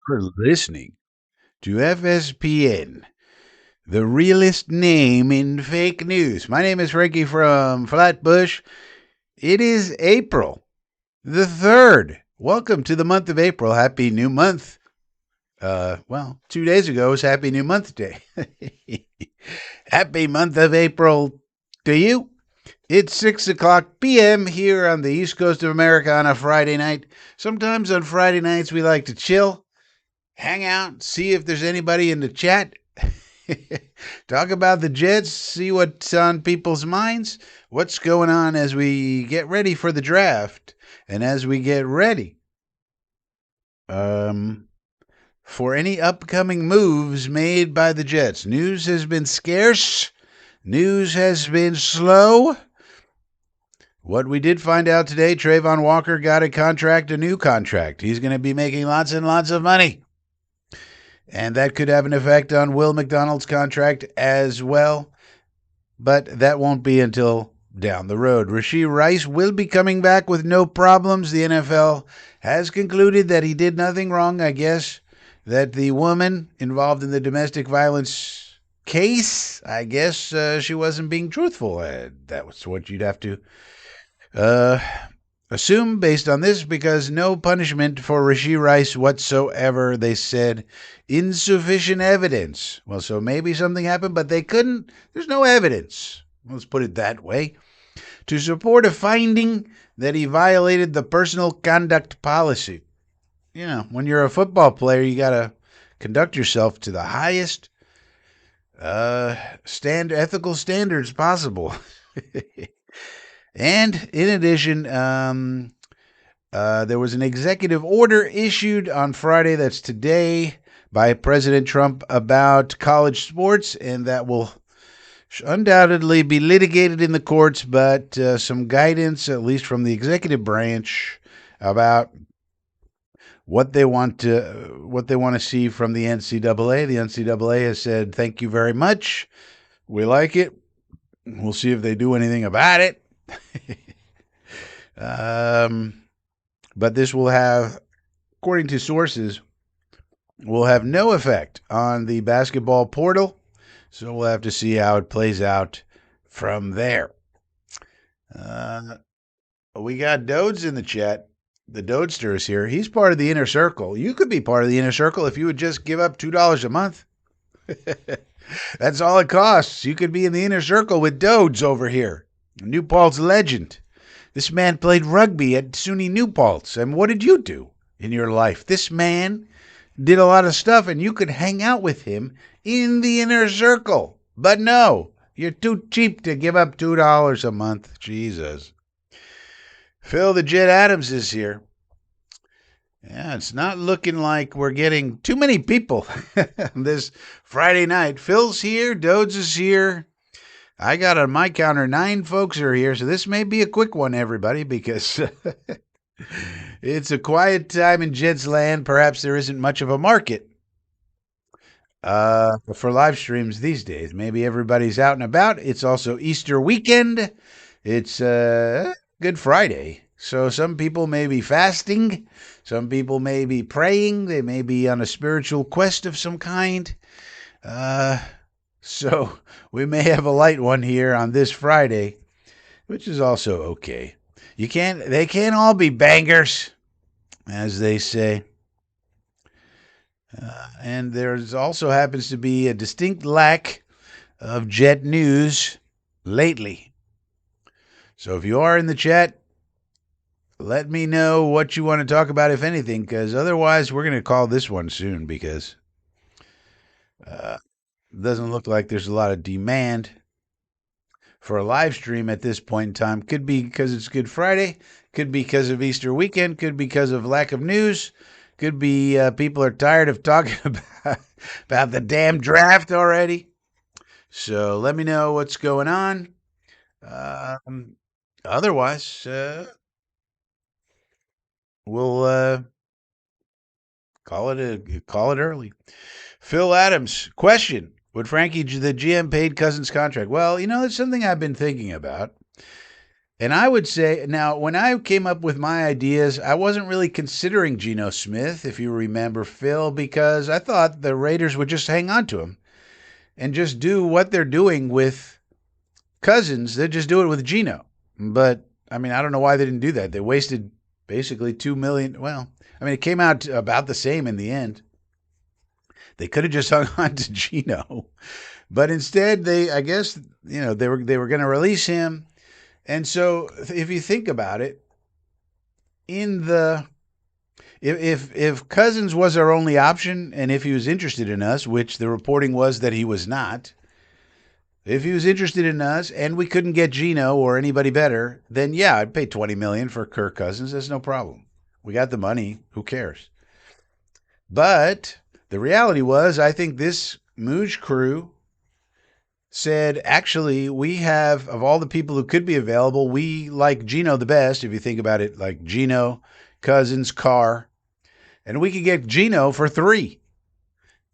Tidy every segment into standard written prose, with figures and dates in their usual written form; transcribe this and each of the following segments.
For listening to FSPN, the realest name in fake news. My name is Frankie from Flatbush. It is April the 3rd. Welcome to the month of April. Happy new month. 2 days ago was Happy New Month Day. Happy month of April to you. It's 6 o'clock p.m. here on the East Coast of America on a Friday night. Sometimes on Friday nights we like to chill, hang out, see if there's anybody in the chat. Talk about the Jets, see what's on people's minds, what's going on as we get ready for the draft, and as we get ready for any upcoming moves made by the Jets. News has been scarce, news has been slow. What we did find out today, Trayvon Walker got a new contract. He's going to be making lots and lots of money. And that could have an effect on Will McDonald's contract as well. But that won't be until down the road. Rashee Rice will be coming back with no problems. The NFL has concluded that he did nothing wrong, I guess. That the woman involved in the domestic violence case, I guess she wasn't being truthful. That was what you'd have to assume based on this, because no punishment for Rashee Rice whatsoever. They said insufficient evidence. Well, so maybe something happened, but they couldn't. There's no evidence. Let's put it that way. To support a finding that he violated the personal conduct policy. You know, when you're a football player, you got to conduct yourself to the highest ethical standards possible. And in addition, there was an executive order issued on Friday, that's today, by President Trump about college sports, and that will undoubtedly be litigated in the courts, but some guidance, at least from the executive branch, about what they want to see from the NCAA. The NCAA has said, thank you very much. We like it. We'll see if they do anything about it. But this will have, according to sources, will have no effect on the basketball portal. So we'll have to see how it plays out from there. We got Dodes in the chat. The Dodester is here. He's part of the inner circle. You could be part of the inner circle if you would just give up $2 a month. That's all it costs. You could be in the inner circle with Dodes over here. New Paltz legend. This man played rugby at SUNY New Paltz. And what did you do in your life? This man did a lot of stuff, and you could hang out with him in the inner circle. But no, you're too cheap to give up $2 a month. Jesus. Phil the Jet Adams is here. Yeah, it's not looking like we're getting too many people this Friday night. Phil's here. Dodes is here. I got on my counter 9 folks are here, so this may be a quick one, everybody, because it's a quiet time in Jets land. Perhaps there isn't much of a market for live streams these days. Maybe everybody's out and about. It's also Easter weekend. It's Good Friday. So some people may be fasting. Some people may be praying. They may be on a spiritual quest of some kind. So we may have a light one here on this Friday, which is also okay. They can't all be bangers, as they say. And there's also happens to be a distinct lack of Jet news lately. So if you are in the chat, let me know what you want to talk about, if anything, because otherwise we're going to call this one soon, because it doesn't look like there's a lot of demand for a live stream at this point in time. Could be because it's Good Friday, could be because of Easter weekend, could be because of lack of news, could be people are tired of talking about the damn draft already. So let me know what's going on. Otherwise, we'll call it early. Phil Adams, question: would Frankie the GM paid Cousins' contract? Well, it's something I've been thinking about. And I would say, now, when I came up with my ideas, I wasn't really considering Geno Smith, if you remember, Phil, because I thought the Raiders would just hang on to him and just do what they're doing with Cousins. They'd just do it with Geno. But, I mean, I don't know why they didn't do that. They wasted basically $2 million. Well, I mean, it came out about the same in the end. They could have just hung on to Geno. But instead, I guess, they were going to release him. And so, if you think about it, in the if Cousins was our only option, and if he was interested in us, which the reporting was that he was not, if he was interested in us and we couldn't get Geno or anybody better, then yeah, I'd pay $20 million for Kirk Cousins. That's no problem. We got the money. Who cares? But the reality was, I think this Mooj crew said, actually, we have, of all the people who could be available, we like Geno the best, if you think about it, like Geno, Cousins, Carr, and we could get Geno for 3.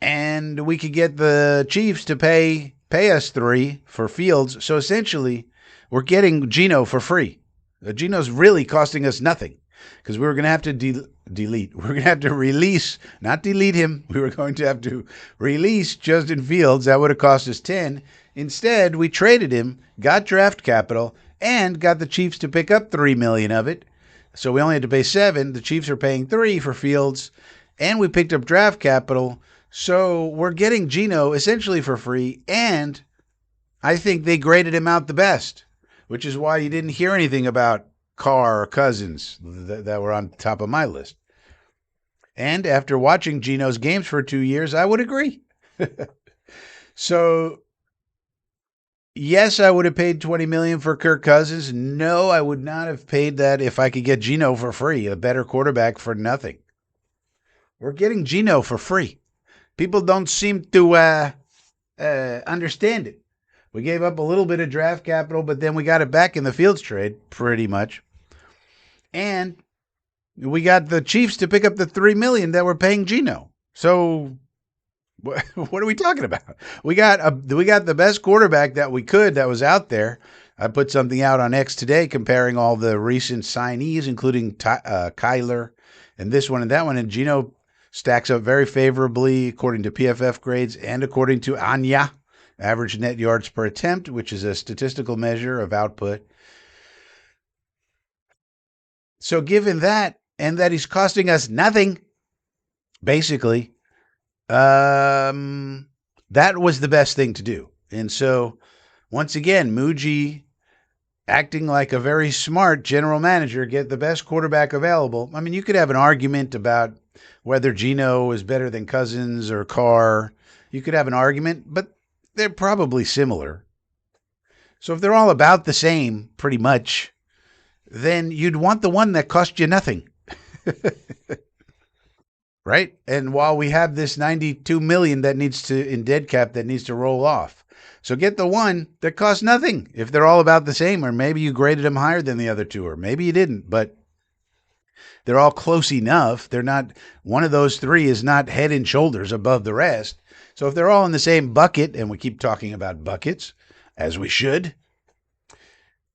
And we could get the Chiefs to pay us 3 for Fields. So essentially, we're getting Geno for free. Geno's really costing us nothing because we were going to have to delete. We're going to have to release, not delete him. We were going to have to release Justin Fields. That would have cost us 10. Instead, we traded him, got draft capital, and got the Chiefs to pick up $3 million of it. So we only had to pay 7. The Chiefs are paying 3 for Fields, and we picked up draft capital. So we're getting Geno essentially for free, and I think they graded him out the best, which is why you didn't hear anything about Carr or Cousins that were on top of my list. And after watching Geno's games for 2 years, I would agree. So yes, I would have paid $20 million for Kirk Cousins. No, I would not have paid that if I could get Geno for free, a better quarterback for nothing. We're getting Geno for free. People don't seem to understand it. We gave up a little bit of draft capital, but then we got it back in the Fields trade, pretty much. And we got the Chiefs to pick up the $3 million that we're paying Geno. So what are we talking about? We got the best quarterback that we could that was out there. I put something out on X today comparing all the recent signees, including Kyler and this one and that one. And Geno stacks up very favorably according to PFF grades and according to ANYA, average net yards per attempt, which is a statistical measure of output. So given that, and that he's costing us nothing, basically, that was the best thing to do. And so, once again, Muji, acting like a very smart general manager, get the best quarterback available. I mean, you could have an argument about whether Geno is better than Cousins or Carr. You could have an argument, but they're probably similar. So if they're all about the same, pretty much, then you'd want the one that cost you nothing. Right? And while we have this $92 million that needs to, in dead cap, that needs to roll off. So get the one that costs nothing if they're all about the same, or maybe you graded them higher than the other two, or maybe you didn't, but they're all close enough. They're not, one of those 3 is not head and shoulders above the rest. So if they're all in the same bucket, and we keep talking about buckets, as we should,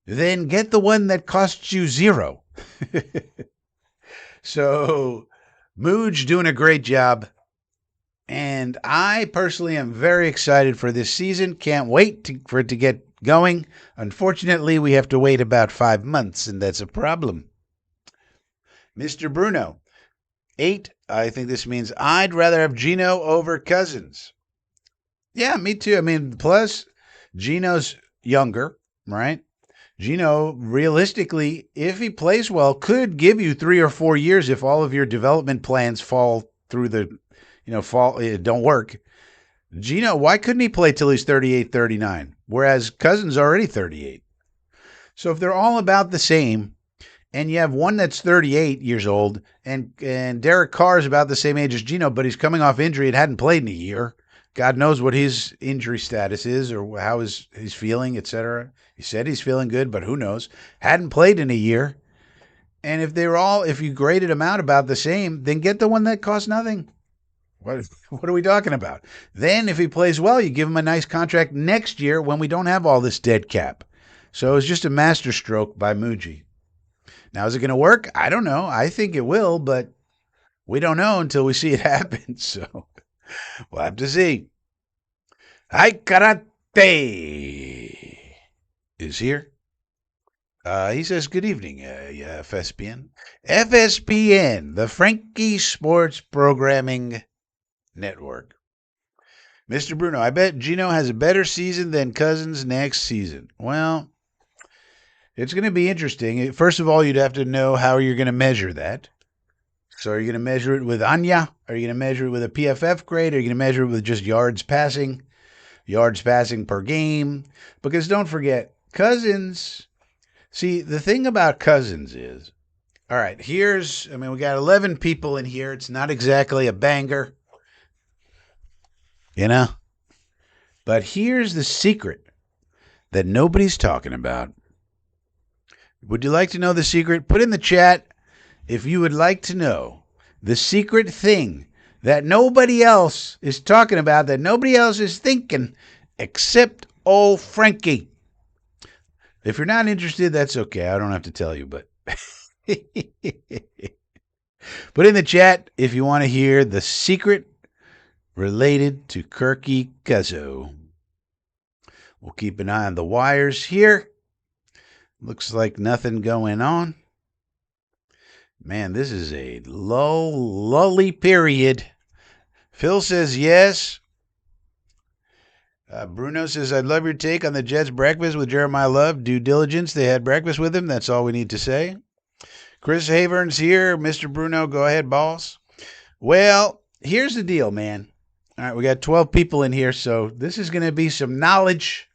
then get the one that costs you 0. So Mooj doing a great job. And I personally am very excited for this season. Can't wait for it to get going. Unfortunately, we have to wait about 5 months, and that's a problem. Mr. Bruno, 8. I think this means I'd rather have Geno over Cousins. Yeah, me too. I mean, plus Geno's younger, right? Geno, realistically, if he plays well, could give you 3 or 4 years if all of your development plans fall through the, don't work. Geno, why couldn't he play till he's 38, 39? Whereas Cousins already 38. So if they're all about the same, and you have one that's 38 years old, and Derek Carr is about the same age as Geno, but he's coming off injury and hadn't played in a year. God knows what his injury status is or how he's feeling, etc. He said he's feeling good, but who knows? Hadn't played in a year. And if you graded them out about the same, then get the one that costs nothing. What are we talking about? Then if he plays well, you give him a nice contract next year when we don't have all this dead cap. So it was just a masterstroke by Muji. Now, is it going to work? I don't know. I think it will, but we don't know until we see it happen. So we'll have to see. Hi, Karate is here. He says, good evening, FSPN. FSPN, the Frankie Sports Programming Network. Mr. Bruno, I bet Gino has a better season than Cousins next season. Well, it's going to be interesting. First of all, you'd have to know how you're going to measure that. So are you going to measure it with Anya? Are you going to measure it with a PFF grade? Are you going to measure it with just yards passing per game? Because don't forget, Cousins. See, the thing about Cousins is, all right, we got 11 people in here. It's not exactly a banger, But here's the secret that nobody's talking about. Would you like to know the secret? Put in the chat if you would like to know the secret thing that nobody else is talking about, that nobody else is thinking, except old Frankie. If you're not interested, that's okay. I don't have to tell you, but put in the chat if you want to hear the secret related to Kirky Cuzzo. We'll keep an eye on the wires here. Looks like nothing going on. Man, this is a lully period. Phil says yes. Bruno says, I'd love your take on the Jets' breakfast with Jeremiah Love. Due diligence, they had breakfast with him. That's all we need to say. Chris Havern's here. Mr. Bruno, go ahead, boss. Well, here's the deal, man. All right, we got 12 people in here, so this is going to be some knowledge.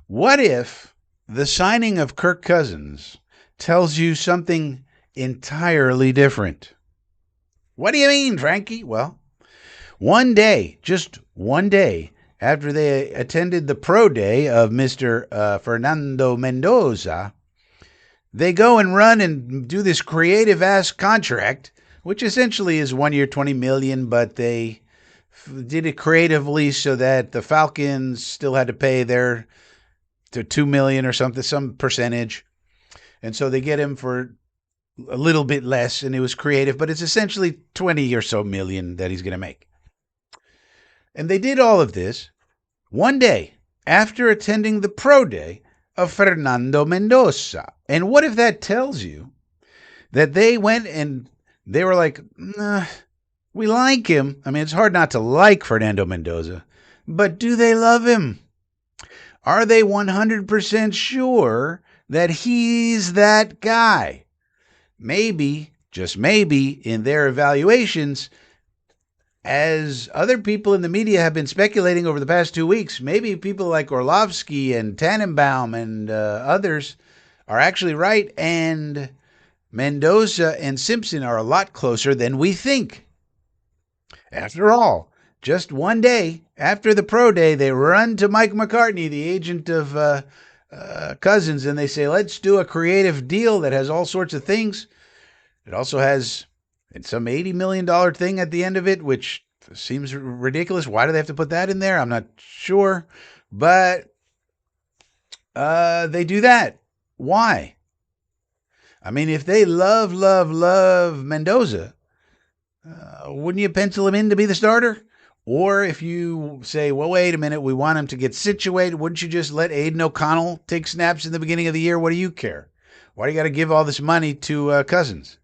What if the signing of Kirk Cousins tells you something entirely different? What do you mean, Frankie? Well, just one day, after they attended the pro day of Mr. Fernando Mendoza, they go and run and do this creative-ass contract, which essentially is 1 year, $20 million, but they did it creatively so that the Falcons still had to pay their to $2 million or something, some percentage. And so they get him for a little bit less, and it was creative, but it's essentially 20 or so million that he's going to make. And they did all of this one day after attending the pro day of Fernando Mendoza. And what if that tells you that they went and they were like, nah, we like him. I mean, it's hard not to like Fernando Mendoza, but do they love him? Are they 100% sure that he's that guy? Maybe, just maybe, in their evaluations, as other people in the media have been speculating over the past 2 weeks, maybe people like Orlovsky and Tannenbaum and others are actually right, and Mendoza and Simpson are a lot closer than we think. After all, just one day after the pro day, they run to Mike McCartney, the agent of Cousins, and they say, let's do a creative deal that has all sorts of things. It also has some $80 million thing at the end of it, which seems ridiculous. Why do they have to put that in there? I'm not sure. But they do that. Why? I mean, if they love Mendoza, wouldn't you pencil him in to be the starter? Or if you say, well, wait a minute, we want him to get situated, wouldn't you just let Aiden O'Connell take snaps in the beginning of the year? What do you care? Why do you got to give all this money to Cousins?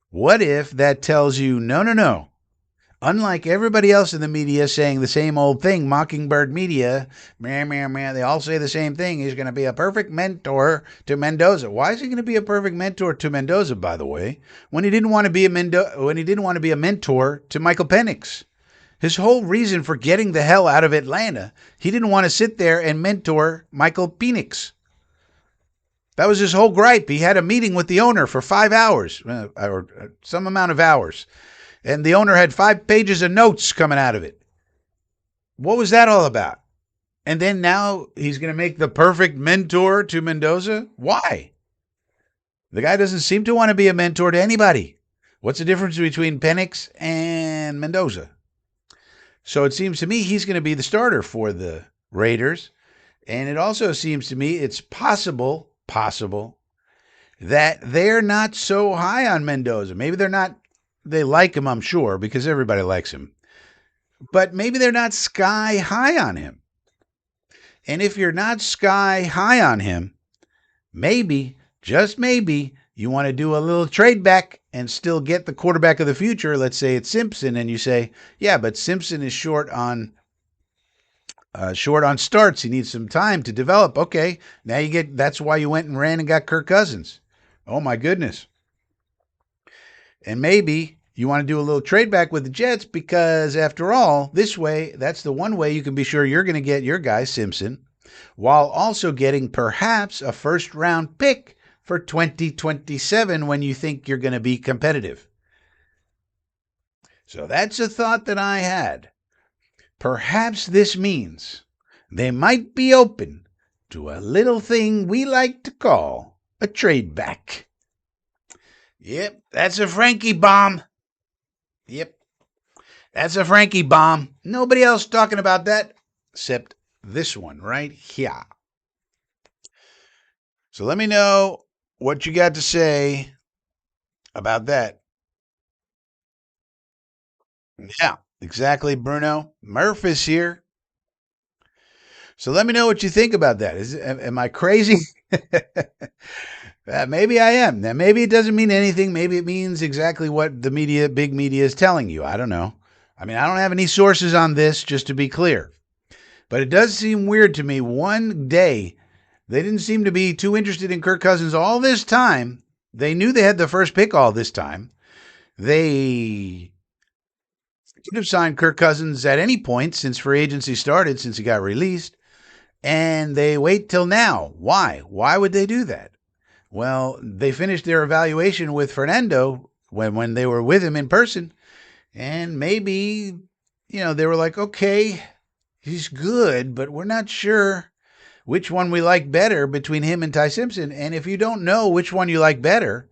What if that tells you, no. Unlike everybody else in the media saying the same old thing, Mockingbird Media, they all say the same thing. He's going to be a perfect mentor to Mendoza. Why is he going to be a perfect mentor to Mendoza, by the way, when he didn't want to be a mentor to Michael Penix? His whole reason for getting the hell out of Atlanta, he didn't want to sit there and mentor Michael Penix. That was his whole gripe. He had a meeting with the owner for 5 hours, or some amount of hours. And the owner had 5 pages of notes coming out of it. What was that all about? And then now he's going to make the perfect mentor to Mendoza? Why? The guy doesn't seem to want to be a mentor to anybody. What's the difference between Penix and Mendoza? So it seems to me he's going to be the starter for the Raiders. And it also seems to me it's possible that they're not so high on Mendoza. Maybe they're not, they like him, I'm sure, because everybody likes him. But maybe they're not sky high on him. And if you're not sky high on him, maybe, just maybe, you want to do a little trade back and still get the quarterback of the future. Let's say it's Simpson, and you say, yeah, but Simpson is short on starts. He needs some time to develop. Okay, now you get. That's why you went and ran and got Kirk Cousins. Oh my goodness. And maybe you want to do a little trade back with the Jets because, after all, this way, that's the one way you can be sure you're going to get your guy Simpson, while also getting perhaps a first-round pick for 2027 when you think you're going to be competitive. So that's a thought that I had. Perhaps this means they might be open to a little thing we like to call a trade back. Yep, that's a Frankie bomb. Yep, that's a Frankie bomb. Nobody else talking about that except this one right here. So let me know what you got to say about that. Yeah, exactly, Bruno. Murph is here. So let me know what you think about that. Am I crazy? Maybe I am. Now, maybe it doesn't mean anything. Maybe it means exactly what the media, big media, is telling you. I don't know. I mean, I don't have any sources on this, just to be clear. But it does seem weird to me. One day, they didn't seem to be too interested in Kirk Cousins all this time. They knew they had the first pick all this time. They could have signed Kirk Cousins at any point since free agency started, since he got released. And they wait till now. Why? Why would they do that? Well, they finished their evaluation with Fernando when they were with him in person. And maybe, they were like, okay, he's good, but we're not sure which one we like better between him and Ty Simpson. And if you don't know which one you like better,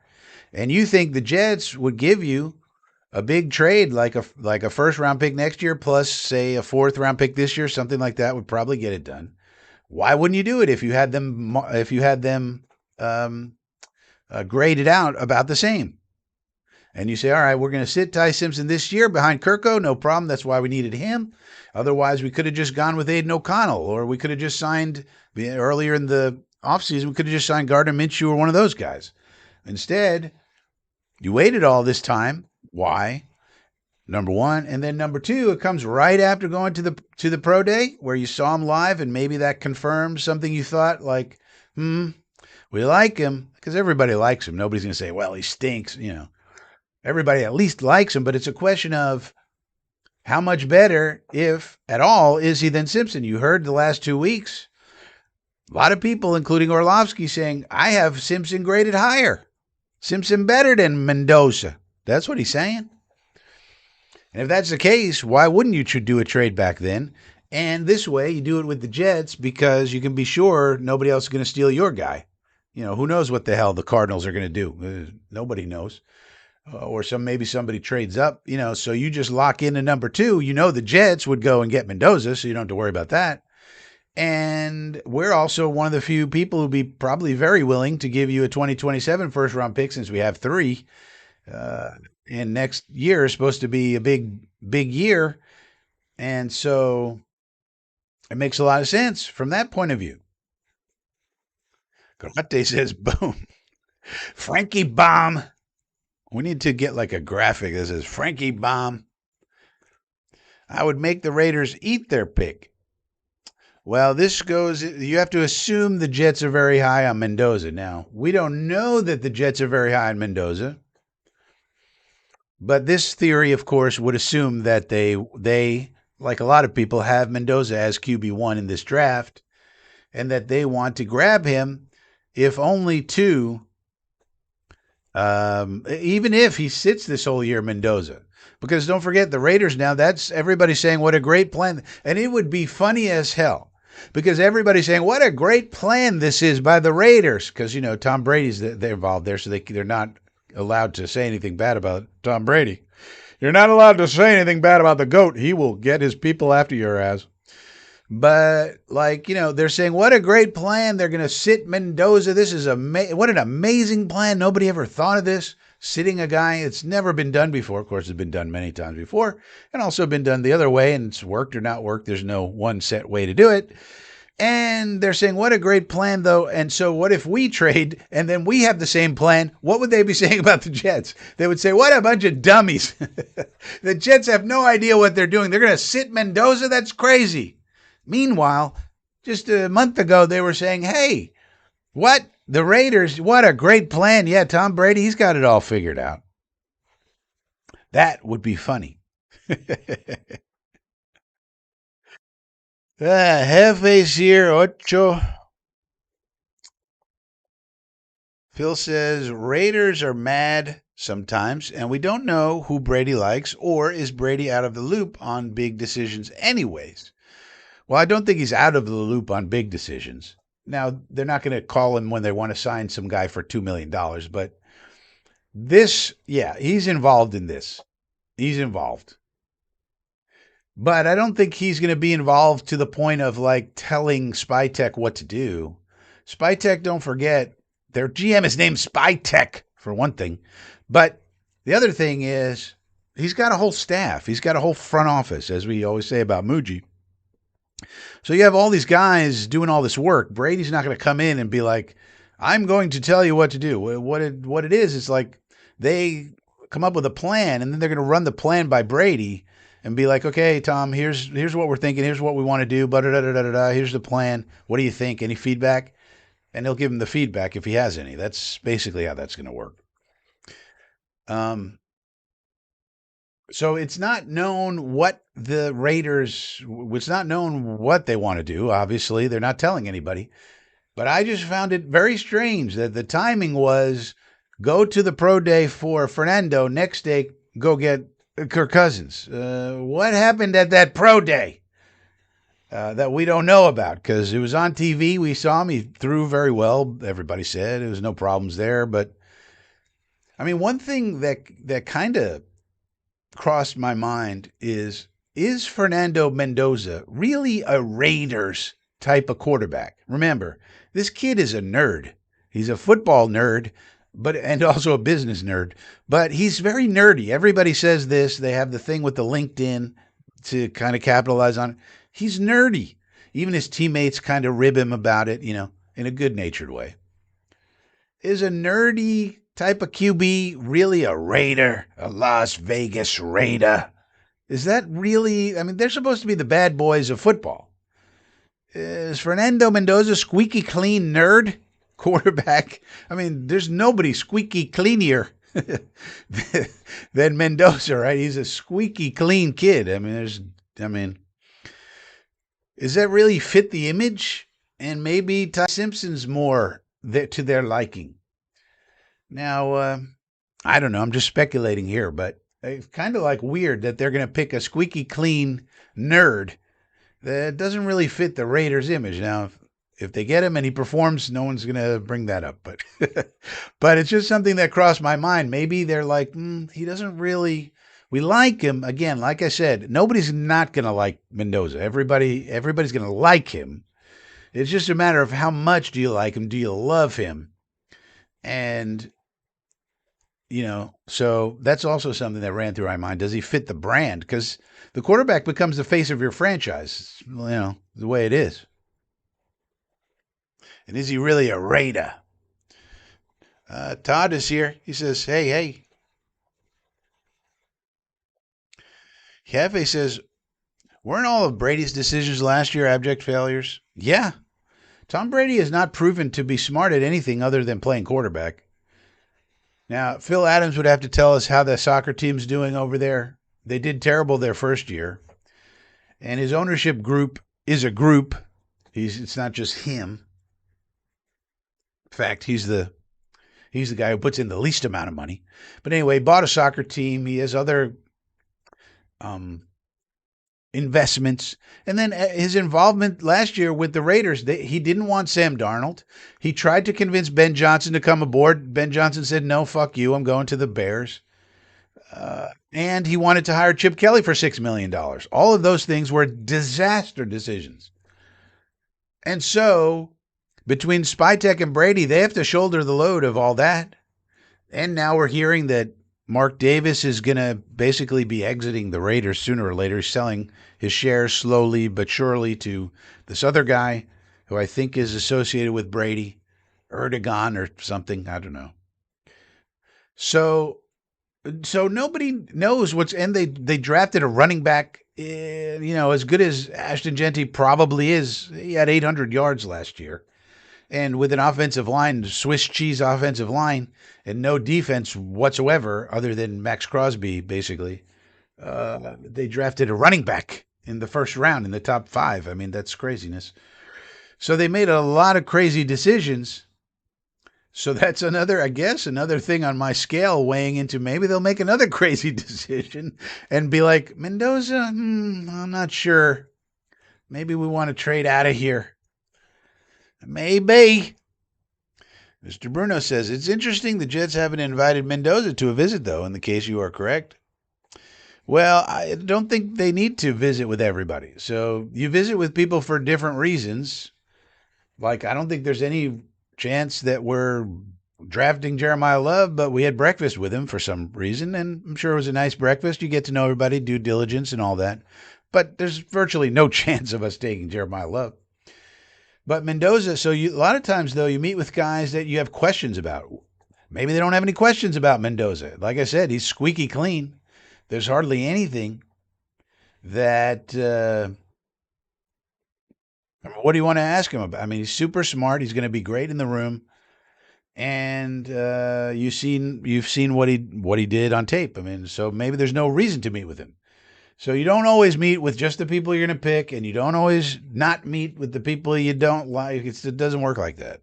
and you think the Jets would give you a big trade like a first round pick next year plus, say, a fourth round pick this year, something like that would probably get it done. Why wouldn't you do it if you had them graded out about the same? And you say, all right, we're going to sit Ty Simpson this year behind Kirko. No problem. That's why we needed him. Otherwise, we could have just gone with Aiden O'Connell, or we could have just signed earlier in the offseason. We could have just signed Gardner Minshew or one of those guys. Instead, you waited all this time. Why? Number one. And then number two, it comes right after going to the pro day where you saw him live, and maybe that confirms something you thought, like, we like him, because everybody likes him. Nobody's going to say, well, he stinks, Everybody at least likes him, but it's a question of how much better, if at all, is he than Simpson. You heard the last 2 weeks, a lot of people, including Orlovsky, saying, I have Simpson graded higher. Simpson better than Mendoza. That's what he's saying. And if that's the case, why wouldn't you do a trade back then? And this way, you do it with the Jets because you can be sure nobody else is going to steal your guy. Who knows what the hell the Cardinals are going to do? Nobody knows. Or maybe somebody trades up, so you just lock in a number two. The Jets would go and get Mendoza, so you don't have to worry about that. And we're also one of the few people who'd be probably very willing to give you a 2027 first-round pick, since we have 3. And next year is supposed to be a big, big year. And so it makes a lot of sense from that point of view. Karate says, boom. Frankie bomb. We need to get like a graphic that says Frankie bomb. I would make the Raiders eat their pick. Well, you have to assume the Jets are very high on Mendoza. Now, we don't know that the Jets are very high on Mendoza. But this theory, of course, would assume that they, like a lot of people, have Mendoza as QB1 in this draft, and that they want to grab him, if only to, even if he sits this whole year, Mendoza. Because don't forget, the Raiders now, that's everybody saying what a great plan. And it would be funny as hell, because everybody's saying what a great plan this is by the Raiders. Because, Tom Brady's they're involved there, so they're not allowed to say anything bad about Tom Brady. You're not allowed to say anything bad about the GOAT. He will get his people after your ass. But like, they're saying what a great plan. They're going to sit Mendoza. This is what an amazing plan. Nobody ever thought of this. Sitting a guy, it's never been done before. Of course, it's been done many times before and also been done the other way, and it's worked or not worked. There's no one set way to do it. And they're saying, what a great plan, though. And so, what if we trade and then we have the same plan? What would they be saying about the Jets? They would say, what a bunch of dummies. The Jets have no idea what they're doing. They're going to sit Mendoza? That's crazy. Meanwhile, just a month ago, they were saying, hey, what? The Raiders, what a great plan. Yeah, Tom Brady, he's got it all figured out. That would be funny. Jefe's here, ocho. Phil says Raiders are mad sometimes, and we don't know who Brady likes, or is Brady out of the loop on big decisions anyways? Well, I don't think he's out of the loop on big decisions. Now, they're not going to call him when they want to sign some guy for $2 million, but he's involved in this. He's involved. But I don't think he's going to be involved to the point of like telling Spytech what to do. Spytech, don't forget, their GM is named Spytech, for one thing. But the other thing is he's got a whole staff. He's got a whole front office, as we always say about Muji. So you have all these guys doing all this work. Brady's not going to come in and be like, I'm going to tell you what to do. What it is like they come up with a plan, and then they're going to run the plan by Brady and be like, okay, Tom, here's what we're thinking. Here's what we want to do. Here's the plan. What do you think? Any feedback? And he'll give him the feedback if he has any. That's basically how that's going to work. So it's not known what the Raiders, it's not known what they want to do. Obviously, they're not telling anybody. But I just found it very strange that the timing was go to the pro day for Fernando. Next day, go get Kirk Cousins. What happened at that pro day that we don't know about? Because it was on TV. We saw him. He threw very well. Everybody said there was no problems there. But I mean, one thing that kind of crossed my mind is Fernando Mendoza really a Raiders type of quarterback? Remember, this kid is a nerd. He's a football nerd, and also a business nerd, but he's very nerdy. Everybody says this. They have the thing with the LinkedIn to kind of capitalize on it. He's nerdy. Even his teammates kind of rib him about it, in a good-natured way. Is a nerdy type of QB really a Raider, a Las Vegas Raider? Is that really? I mean, they're supposed to be the bad boys of football. Is Fernando Mendoza squeaky clean nerd quarterback? I mean, there's nobody squeaky cleanier than Mendoza, right? He's a squeaky clean kid. Is that really fit the image? And maybe Ty Simpson's more to their liking. Now, I don't know. I'm just speculating here, but it's kind of like weird that they're going to pick a squeaky clean nerd that doesn't really fit the Raiders' image. Now, if they get him and he performs, no one's going to bring that up. But but it's just something that crossed my mind. Maybe they're like, he doesn't really. We like him. Again, like I said, nobody's not going to like Mendoza. Everybody's going to like him. It's just a matter of how much do you like him? Do you love him? And so that's also something that ran through my mind. Does he fit the brand? Because the quarterback becomes the face of your franchise, the way it is. And is he really a Raider? Todd is here. He says, hey. Cafe says, weren't all of Brady's decisions last year abject failures? Yeah. Tom Brady has not proven to be smart at anything other than playing quarterback. Now, Phil Adams would have to tell us how the soccer team's doing over there. They did terrible their first year. And his ownership group is a group. It's not just him. In fact, he's the guy who puts in the least amount of money. But anyway, he bought a soccer team. He has other investments. And then his involvement last year with the Raiders, he didn't want Sam Darnold. He tried to convince Ben Johnson to come aboard. Ben Johnson said, no, fuck you. I'm going to the Bears. And he wanted to hire Chip Kelly for $6 million. All of those things were disaster decisions. And so between Spytek and Brady, they have to shoulder the load of all that. And now we're hearing that Mark Davis is going to basically be exiting the Raiders sooner or later, selling his shares slowly but surely to this other guy who I think is associated with Brady, Erdogan or something. I don't know. So nobody knows what's, and they drafted a running back, as good as Ashton Genty probably is. He had 800 yards last year. And with an offensive line, Swiss cheese offensive line, and no defense whatsoever other than Max Crosby, basically, they drafted a running back in the first round in the top 5. I mean, that's craziness. So they made a lot of crazy decisions. So that's another, I guess, another thing on my scale weighing into maybe they'll make another crazy decision and be like, Mendoza, I'm not sure. Maybe we want to trade out of here. Maybe. Mr. Bruno says, it's interesting the Jets haven't invited Mendoza to a visit, though, in the case you are correct. Well, I don't think they need to visit with everybody. So you visit with people for different reasons. Like, I don't think there's any chance that we're drafting Jeremiah Love, but we had breakfast with him for some reason, and I'm sure it was a nice breakfast. You get to know everybody, due diligence, and all that. But there's virtually no chance of us taking Jeremiah Love. But Mendoza, so a lot of times, though, you meet with guys that you have questions about. Maybe they don't have any questions about Mendoza. Like I said, he's squeaky clean. There's hardly anything that. What do you want to ask him about? I mean, he's super smart. He's going to be great in the room, and you've seen what he did on tape. I mean, so maybe there's no reason to meet with him. So you don't always meet with just the people you're going to pick, and you don't always not meet with the people you don't like. It doesn't work like that.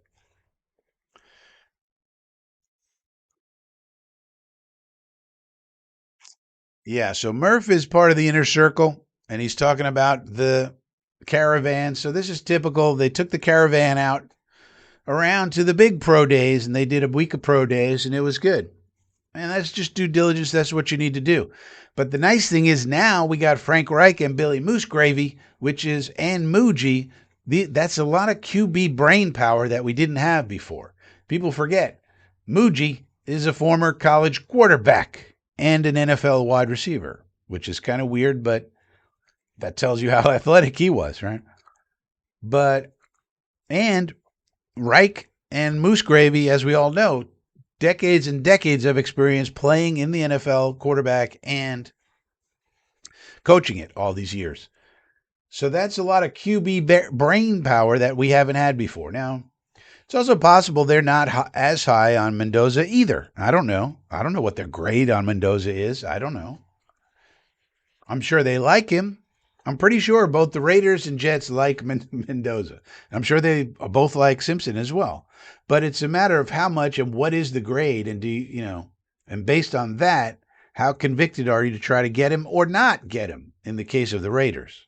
Yeah, so Murph is part of the inner circle, and he's talking about the caravan. So this is typical. They took the caravan out around to the big pro days, and they did a week of pro days, and it was good. And that's just due diligence. That's what you need to do. But the nice thing is now we got Frank Reich and Billy Moose Gravy, which is, and Muji. That's a lot of QB brain power that we didn't have before. People forget Muji is a former college quarterback and an NFL wide receiver, which is kind of weird, but that tells you how athletic he was, right? But, and Reich and Moose Gravy, as we all know, decades and decades of experience playing in the NFL, quarterback, and coaching it all these years. So that's a lot of QB brain power that we haven't had before. Now, it's also possible they're not as high on Mendoza either. I don't know. I don't know what their grade on Mendoza is. I don't know. I'm sure they like him. I'm pretty sure both the Raiders and Jets like Mendoza. I'm sure they both like Simpson as well. But it's a matter of how much and what is the grade, and and based on that, how convicted are you to try to get him or not get him in the case of the Raiders?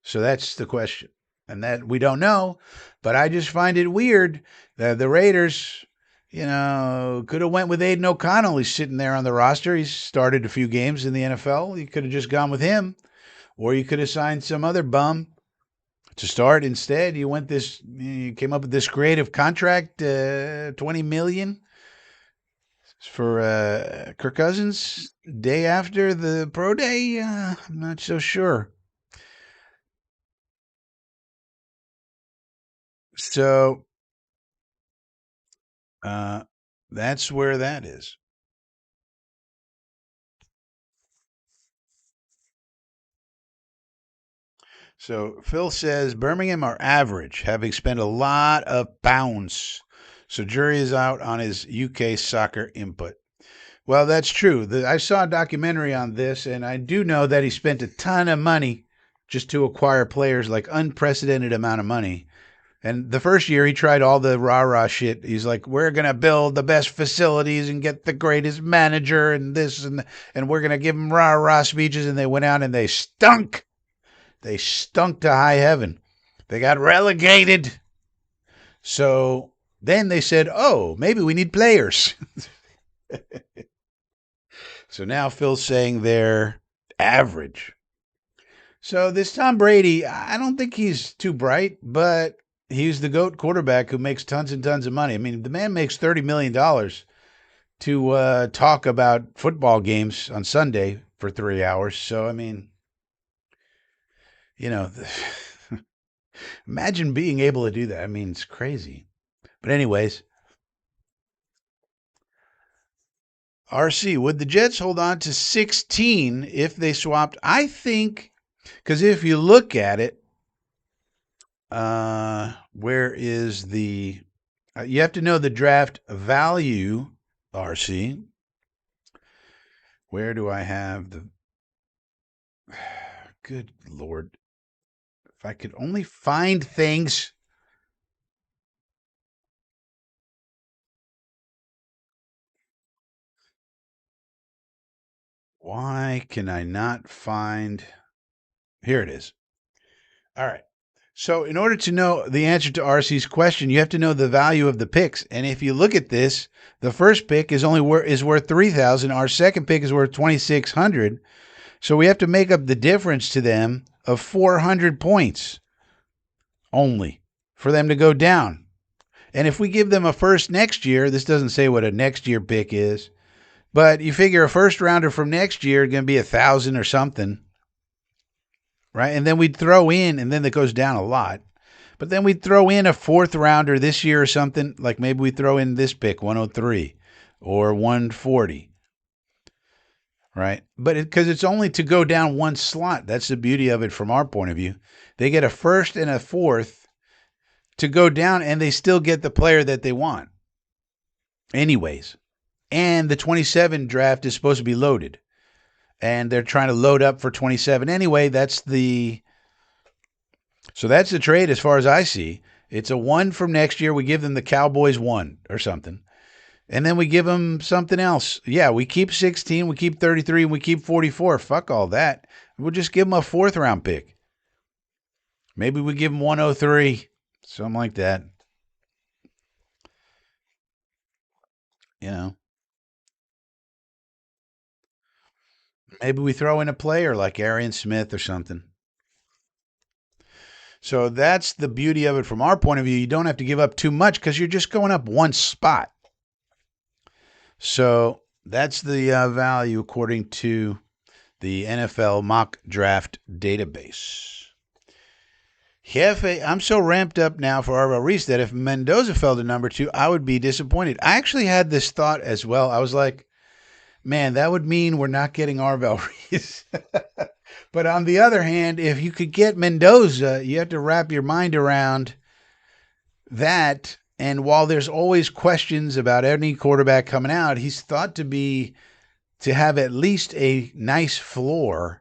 So that's the question. And that we don't know, but I just find it weird that the Raiders, could have went with Aiden O'Connell. He's sitting there on the roster. He's started a few games in the NFL. You could have just gone with him, or you could have signed some other bum to start. Instead, you came up with this creative contract, $20 million for Kirk Cousins day after the pro day. I'm not so sure. So that's where that is. So Phil says Birmingham are average, having spent a lot of pounds. So jury is out on his UK soccer input. Well, that's true. I saw a documentary on this, and I do know that he spent a ton of money just to acquire players, like unprecedented amount of money. And the first year he tried all the rah-rah shit. He's like, we're going to build the best facilities and get the greatest manager and this and we're going to give them rah-rah speeches. And they went out and they stunk. They stunk to high heaven. They got relegated. So then they said, oh, maybe we need players. So now Phil's saying they're average. So this Tom Brady, I don't think he's too bright, but he's the GOAT quarterback who makes tons and tons of money. I mean, the man makes $30 million to talk about football games on Sunday for 3 hours. So I mean, you know, imagine being able to do that. I mean, it's crazy. But anyways, RC, would the Jets hold on to 16 if they swapped? I think, because if you look at it, where is the? You have to know the draft value, RC. Where do I have the? Good Lord. If I could only find things. Why can I not find? Here it is. All right. So, in order to know the answer to RC's question, you have to know the value of the picks. And if you look at this, the first pick is worth 3,000. Our second pick is worth 2,600. So we have to make up the difference to them of 400 points only for them to go down. And if we give them a first next year, this doesn't say what a next year pick is, but you figure a first rounder from next year is going to be 1,000 or something, right? And then we'd throw in, and then that goes down a lot. But then we'd throw in a fourth rounder this year or something, like maybe we throw in this pick, 103 or 140, right? But because it's only to go down one slot. That's the beauty of it from our point of view. They get a first and a fourth to go down, and they still get the player that they want. Anyways. And the 27 draft is supposed to be loaded. And they're trying to load up for 27. Anyway, that's the trade as far as I see. It's a 1 from next year. We give them the Cowboys 1 or something. And then we give them something else. Yeah, we keep 16, we keep 33, and we keep 44. Fuck all that. We'll just give them a fourth round pick. Maybe we give them 103, something like that. You know. Maybe we throw in a player like Arian Smith or something. So that's the beauty of it from our point of view. You don't have to give up too much because you're just going up one spot. So that's the value according to the NFL mock draft database. I'm so ramped up now for Arvell Reese that if Mendoza fell to number 2, I would be disappointed. I actually had this thought as well. I was like, man, that would mean we're not getting Arvell Reese. But on the other hand, if you could get Mendoza, you have to wrap your mind around that. And while there's always questions about any quarterback coming out, he's thought to have at least a nice floor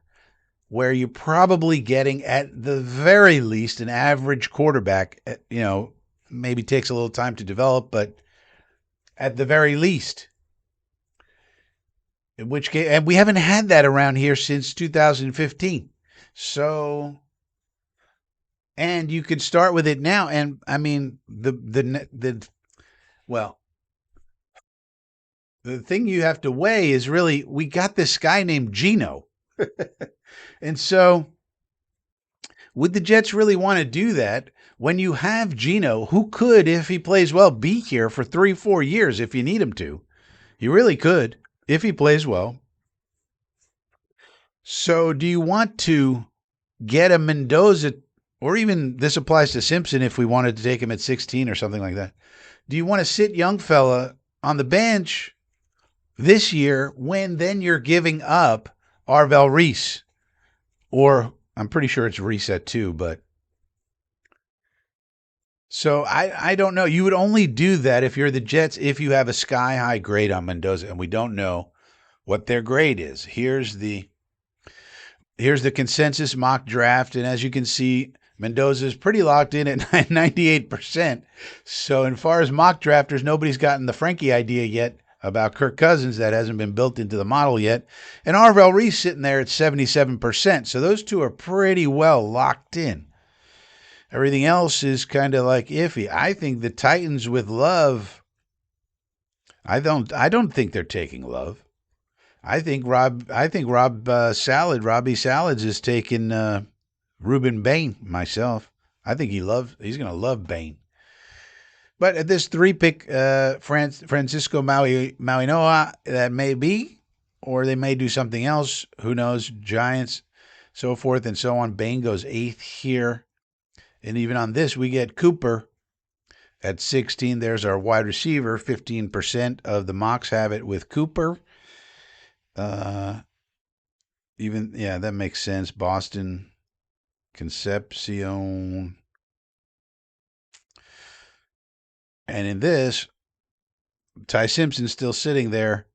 where you're probably getting at the very least an average quarterback. Maybe takes a little time to develop, but at the very least. In which case, and we haven't had that around here since 2015. So, and you could start with it now. And I mean, the thing you have to weigh is really, we got this guy named Geno. And so, would the Jets really want to do that when you have Geno, who could, if he plays well, be here for 3-4 years if you need him to? He really could. If he plays well. So do you want to get a Mendoza, or even this applies to Simpson if we wanted to take him at 16 or something like that? Do you want to sit young fella on the bench this year when then you're giving up Arvell Reese? Or I'm pretty sure it's Reese at 2, but so I don't know. You would only do that if you're the Jets, if you have a sky-high grade on Mendoza, and we don't know what their grade is. Here's the consensus mock draft, and as you can see, Mendoza is pretty locked in at 98%. So as far as mock drafters, nobody's gotten the Frankie idea yet about Kirk Cousins. That hasn't been built into the model yet. And Arvell Reese sitting there at 77%. So those two are pretty well locked in. Everything else is kind of like iffy. I think the Titans with Love, I don't think they're taking Love. I think Robbie Salads is taking Ruben Bain, myself. I think he's going to love Bain. But at this 3-pick, Francisco Mauinoa, that may be, or they may do something else. Who knows? Giants, so forth and so on. Bain goes 8th here. And even on this, we get Cooper at 16. There's our wide receiver. 15% of the mocks have it with Cooper. That makes sense. Boston, Concepcion. And in this, Ty Simpson's still sitting there.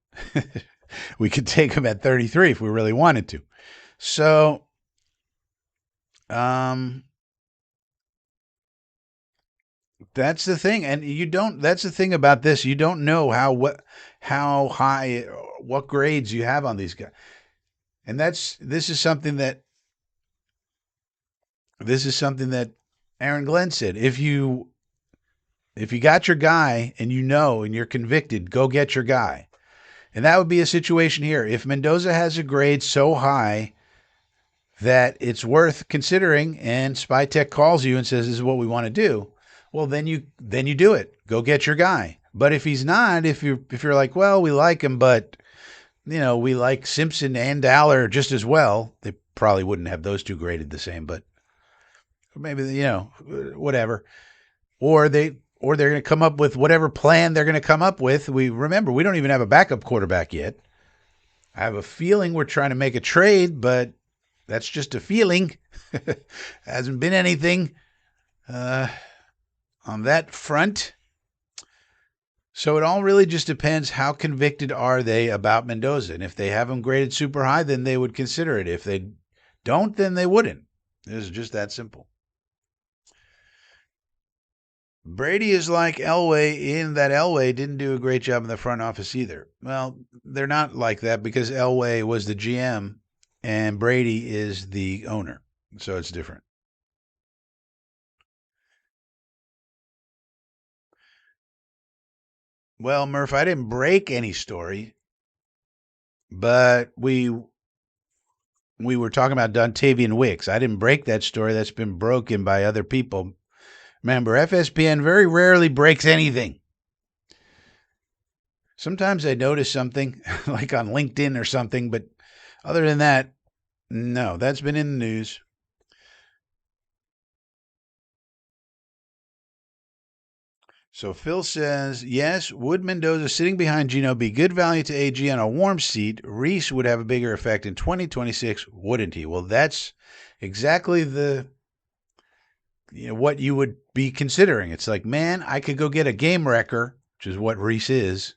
We could take him at 33 if we really wanted to. So, that's the thing. And that's the thing about this. You don't know how high, what grades you have on these guys. And this is something that Aaron Glenn said. If you got your guy and and you're convicted, go get your guy. And that would be a situation here. If Mendoza has a grade so high that it's worth considering and SpyTech calls you and says, this is what we want to do, well, then you do it. Go get your guy. But if he's not, if you're like, well, we like him, but we like Simpson and Aller just as well, they probably wouldn't have those two graded the same, but maybe, whatever. Or they're going to come up with whatever plan they're going to come up with. We don't even have a backup quarterback yet. I have a feeling we're trying to make a trade, but that's just a feeling. Hasn't been anything on that front. So it all really just depends how convicted are they about Mendoza. And if they have him graded super high, then they would consider it. If they don't, then they wouldn't. It's just that simple. Brady is like Elway in that Elway didn't do a great job in the front office either. Well, they're not like that because Elway was the GM and Brady is the owner. So it's different. Well, Murph, I didn't break any story, but we were talking about Dontavian Wicks. I didn't break that story. That's been broken by other people. Remember, FSPN very rarely breaks anything. Sometimes I notice something, like on LinkedIn or something, but other than that, no, that's been in the news. So Phil says, yes, would Mendoza sitting behind Geno be good value to AG on a warm seat? Reese would have a bigger effect in 2026, wouldn't he? Well, that's exactly what you would be considering. It's like, man, I could go get a game wrecker, which is what Reese is,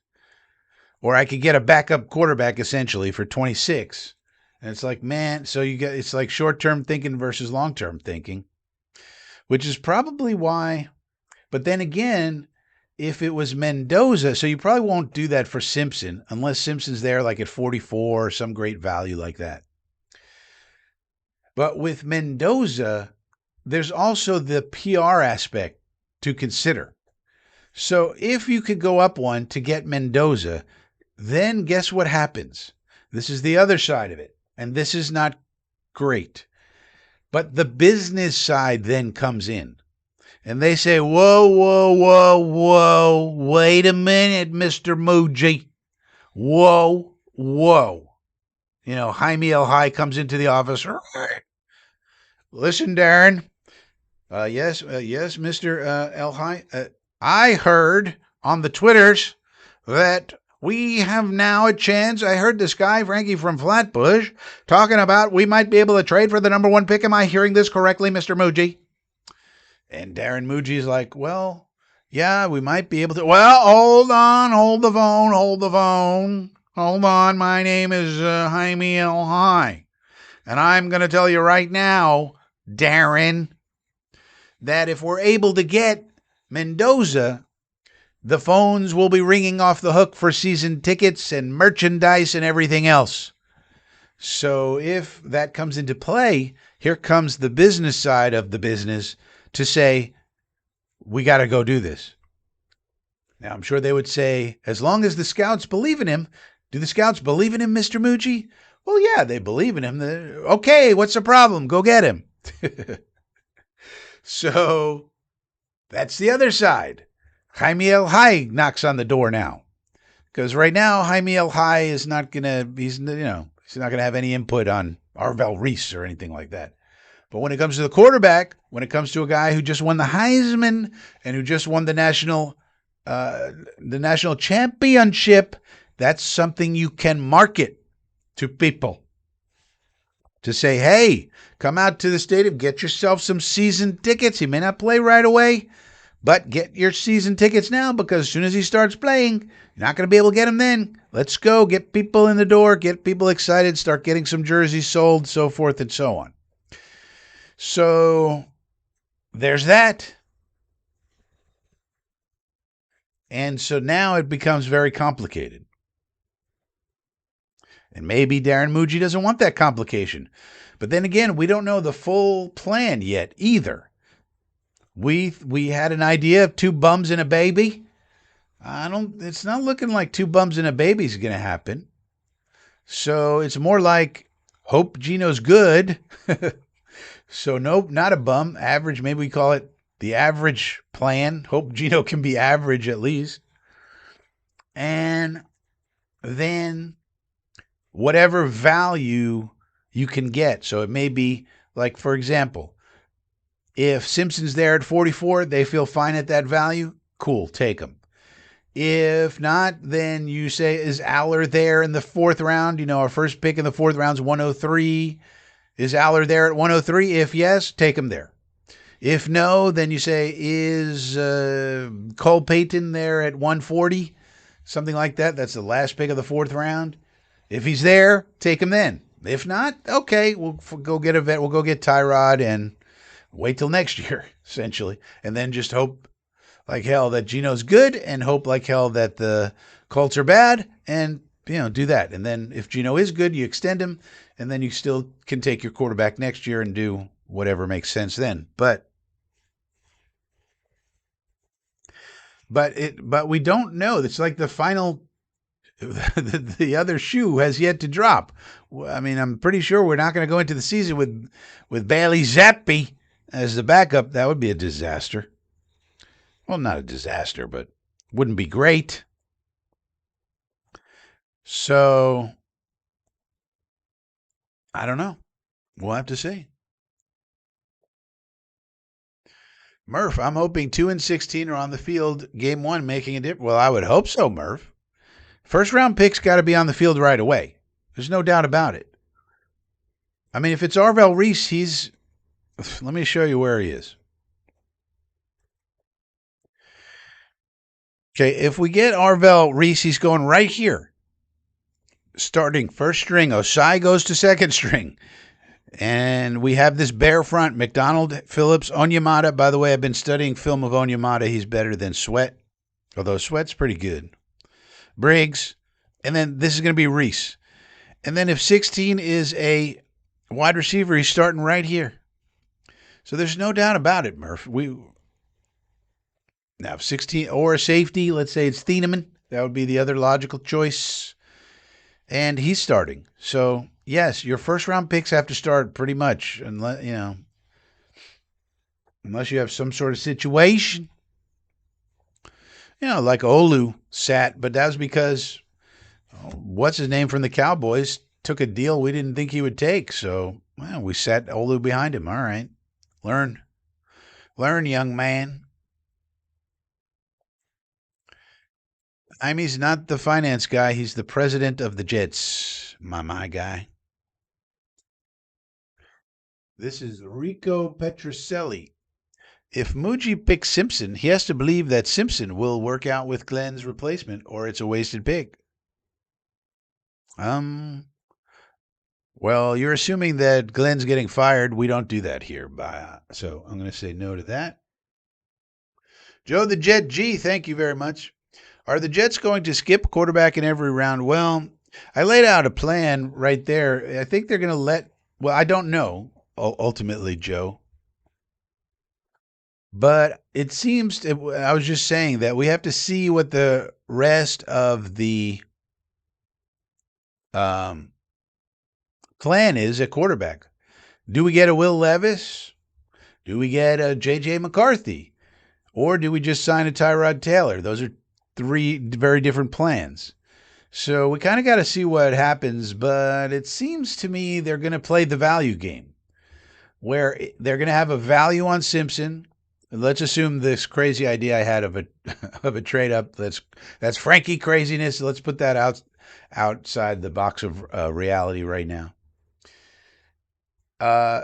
or I could get a backup quarterback essentially for 26. And it's like, man, so it's like short-term thinking versus long-term thinking, which is probably why. But then again, if it was Mendoza, so you probably won't do that for Simpson unless Simpson's there like at 44 or some great value like that. But with Mendoza, there's also the PR aspect to consider. So if you could go up one to get Mendoza, then guess what happens? This is the other side of it, and this is not great. But the business side then comes in. And they say, whoa, wait a minute, Mr. Muji. Whoa. Jaime El High comes into the office. Listen, Darren. Yes, Mr. El High. I heard on the Twitters that we have now a chance. I heard this guy, Frankie from Flatbush, talking about we might be able to trade for the number 1 pick. Am I hearing this correctly, Mr. Muji? And Darren Muji's like, well, yeah, we might be able to. Well, hold on, hold the phone. Hold on, my name is Jaime El High. And I'm going to tell you right now, Darren, that if we're able to get Mendoza, the phones will be ringing off the hook for season tickets and merchandise and everything else. So if that comes into play, here comes the business side of the business to say, we got to go do this. Now, I'm sure they would say, as long as the scouts believe in him. Do the scouts believe in him, Mr. Muji? Well, yeah, they believe in him. Okay, what's the problem? Go get him. So that's the other side. Jaime El High knocks on the door now. Because right now, Jaime El High is not gonna. He's not gonna have any input on Arvel Reese or anything like that. But when it comes to the quarterback, when it comes to a guy who just won the Heisman and who just won the national championship, that's something you can market to people to say, hey, come out to the stadium, get yourself some season tickets. He may not play right away, but get your season tickets now because as soon as he starts playing, you're not going to be able to get him then. Let's go. Get people in the door. Get people excited. Start getting some jerseys sold, so forth and so on. So there's that. And so now it becomes very complicated. And maybe Darren Muji doesn't want that complication. But then again, we don't know the full plan yet either. We had an idea of two bums and a baby. It's not looking like two bums and a baby is going to happen. So it's more like hope Gino's good. So nope, not a bum. Average, maybe we call it the average plan. Hope Gino can be average at least. And then whatever value you can get. So it may be like, for example, if Simpson's there at 44, they feel fine at that value. Cool, take him. If not, then you say, is Aller there in the fourth round? Our first pick in the fourth round is 103. Is Aller there at 103? If yes, take him there. If no, then you say, is Cole Payton there at 140? Something like that. That's the last pick of the fourth round. If he's there, take him then. If not, okay, we'll go get a vet. We'll go get Tyrod and wait till next year, essentially. And then just hope like hell that Gino's good and hope like hell that the Colts are bad and, do that. And then if Gino is good, you extend him and then you still can take your quarterback next year and do whatever makes sense then. But we don't know. It's like the final the other shoe has yet to drop. I mean, I'm pretty sure we're not going to go into the season with Bailey Zappi as the backup. That would be a disaster. Well, not a disaster, but wouldn't be great. So, I don't know. We'll have to see. Murph, I'm hoping 2-16 are on the field game one making a difference. Well, I would hope so, Murph. First round picks got to be on the field right away. There's no doubt about it. I mean, if it's Arvel Reese, let me show you where he is. Okay, if we get Arvel Reese, he's going right here. Starting first string. Osai goes to second string. And we have this bare front. McDonald, Phillips, Onyemata. By the way, I've been studying film of Onyemata. He's better than Sweat, although Sweat's pretty good. Briggs. And then this is going to be Reese. And then if 16 is a wide receiver, he's starting right here. So there's no doubt about it, Murph. Now, 16 or a safety, let's say it's Thieneman. That would be the other logical choice. And he's starting. So, yes, your first round picks have to start pretty much, unless you have some sort of situation. Like Olu sat, but that was because what's his name from the Cowboys took a deal we didn't think he would take. So, we sat Olu behind him. All right. Learn, young man. He's not the finance guy. He's the president of the Jets, my guy. This is Rico Petroselli. If Muji picks Simpson, he has to believe that Simpson will work out with Glenn's replacement or it's a wasted pick. Well, you're assuming that Glenn's getting fired. We don't do that here. So I'm going to say no to that. Joe the Jet G, thank you very much. Are the Jets going to skip quarterback in every round? Well, I laid out a plan right there. I think they're going to I don't know, ultimately, Joe. But it seems, I was just saying that we have to see what the rest of the plan is at quarterback. Do we get a Will Levis? Do we get a J.J. McCarthy? Or do we just sign a Tyrod Taylor? Those are three very different plans. So we kind of got to see what happens, but it seems to me they're going to play the value game where they're going to have a value on Simpson. Let's assume this crazy idea I had of a of a trade up. That's Frankie craziness. Let's put that outside the box of reality right now. Uh,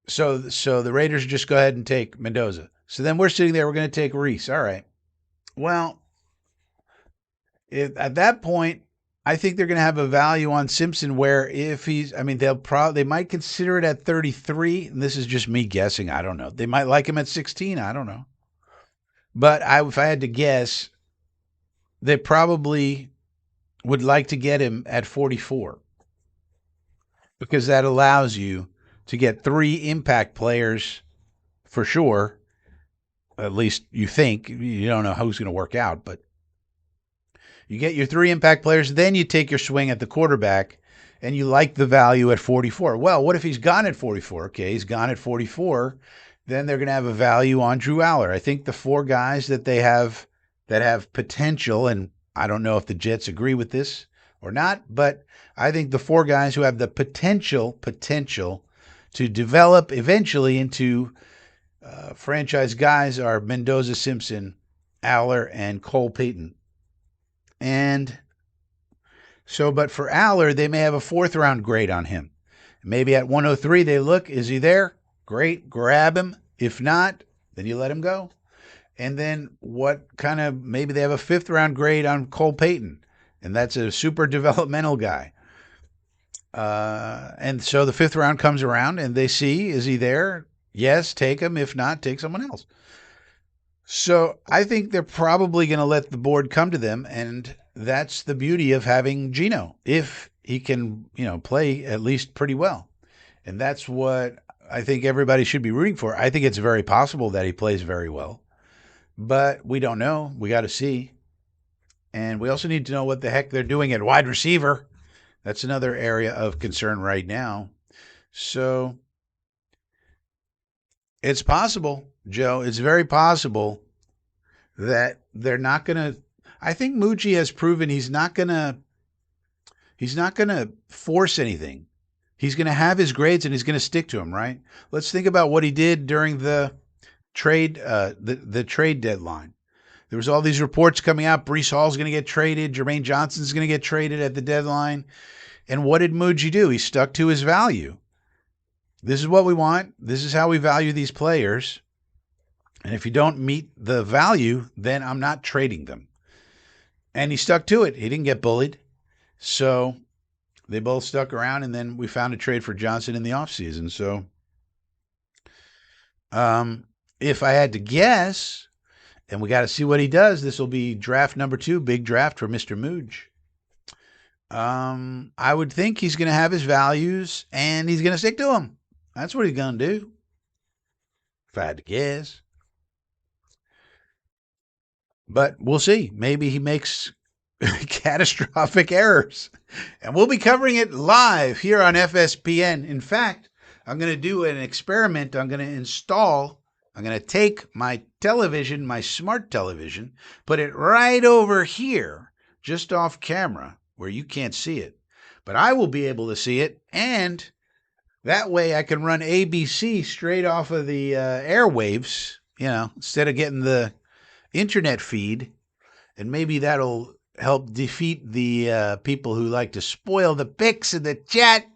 so the Raiders just go ahead and take Mendoza. So then we're sitting there. We're going to take Reese. All right. Well, at that point, I think they're going to have a value on Simpson where if he's, I mean, they might consider it at 33. And this is just me guessing. I don't know. They might like him at 16. I don't know. But if I had to guess, they probably would like to get him at 44 because that allows you to get three impact players for sure. At least you think. You don't know who's going to work out, but you get your three impact players, then you take your swing at the quarterback, and you like the value at 44. Well, what if he's gone at 44? Okay, he's gone at 44. Then they're going to have a value on Drew Aller. I think the four guys that they have that have potential, and I don't know if the Jets agree with this or not, but I think the four guys who have the potential to develop eventually into franchise guys are Mendoza, Simpson, Aller, and Cole Payton. And so, but for Aller, they may have a fourth round grade on him. Maybe at 103, they look, is he there? Great, grab him. If not, then you let him go. And then maybe they have a fifth round grade on Cole Payton, and that's a super developmental guy. And so the fifth round comes around and they see, is he there? Yes, take him. If not, take someone else. So I think they're probably going to let the board come to them, and that's the beauty of having Geno, if he can, play at least pretty well. And that's what I think everybody should be rooting for. I think it's very possible that he plays very well, but we don't know. We got to see. And we also need to know what the heck they're doing at wide receiver. That's another area of concern right now. So it's possible, Joe. It's very possible that they're not going to. I think Mucci has proven he's not going to force anything. He's going to have his grades and he's going to stick to them, right? Let's think about what he did during the trade the trade deadline. There was all these reports coming out. Breece Hall's going to get traded. Jermaine Johnson's going to get traded at the deadline. And what did Mucci do? He stuck to his value. This is what we want. This is how we value these players. And if you don't meet the value, then I'm not trading them. And he stuck to it. He didn't get bullied. So they both stuck around, and then we found a trade for Johnson in the offseason. So if I had to guess, and we got to see what he does, this will be draft number 2, big draft for Mr. Mooj. I would think he's going to have his values, and he's going to stick to them. That's what he's going to do, if I had to guess. But we'll see. Maybe he makes catastrophic errors. And we'll be covering it live here on FSPN. In fact, I'm going to do an experiment. I'm going to take my television, my smart television, put it right over here, just off camera, where you can't see it. But I will be able to see it, and that way I can run ABC straight off of the airwaves, instead of getting the internet feed, and maybe that'll help defeat the people who like to spoil the picks in the chat.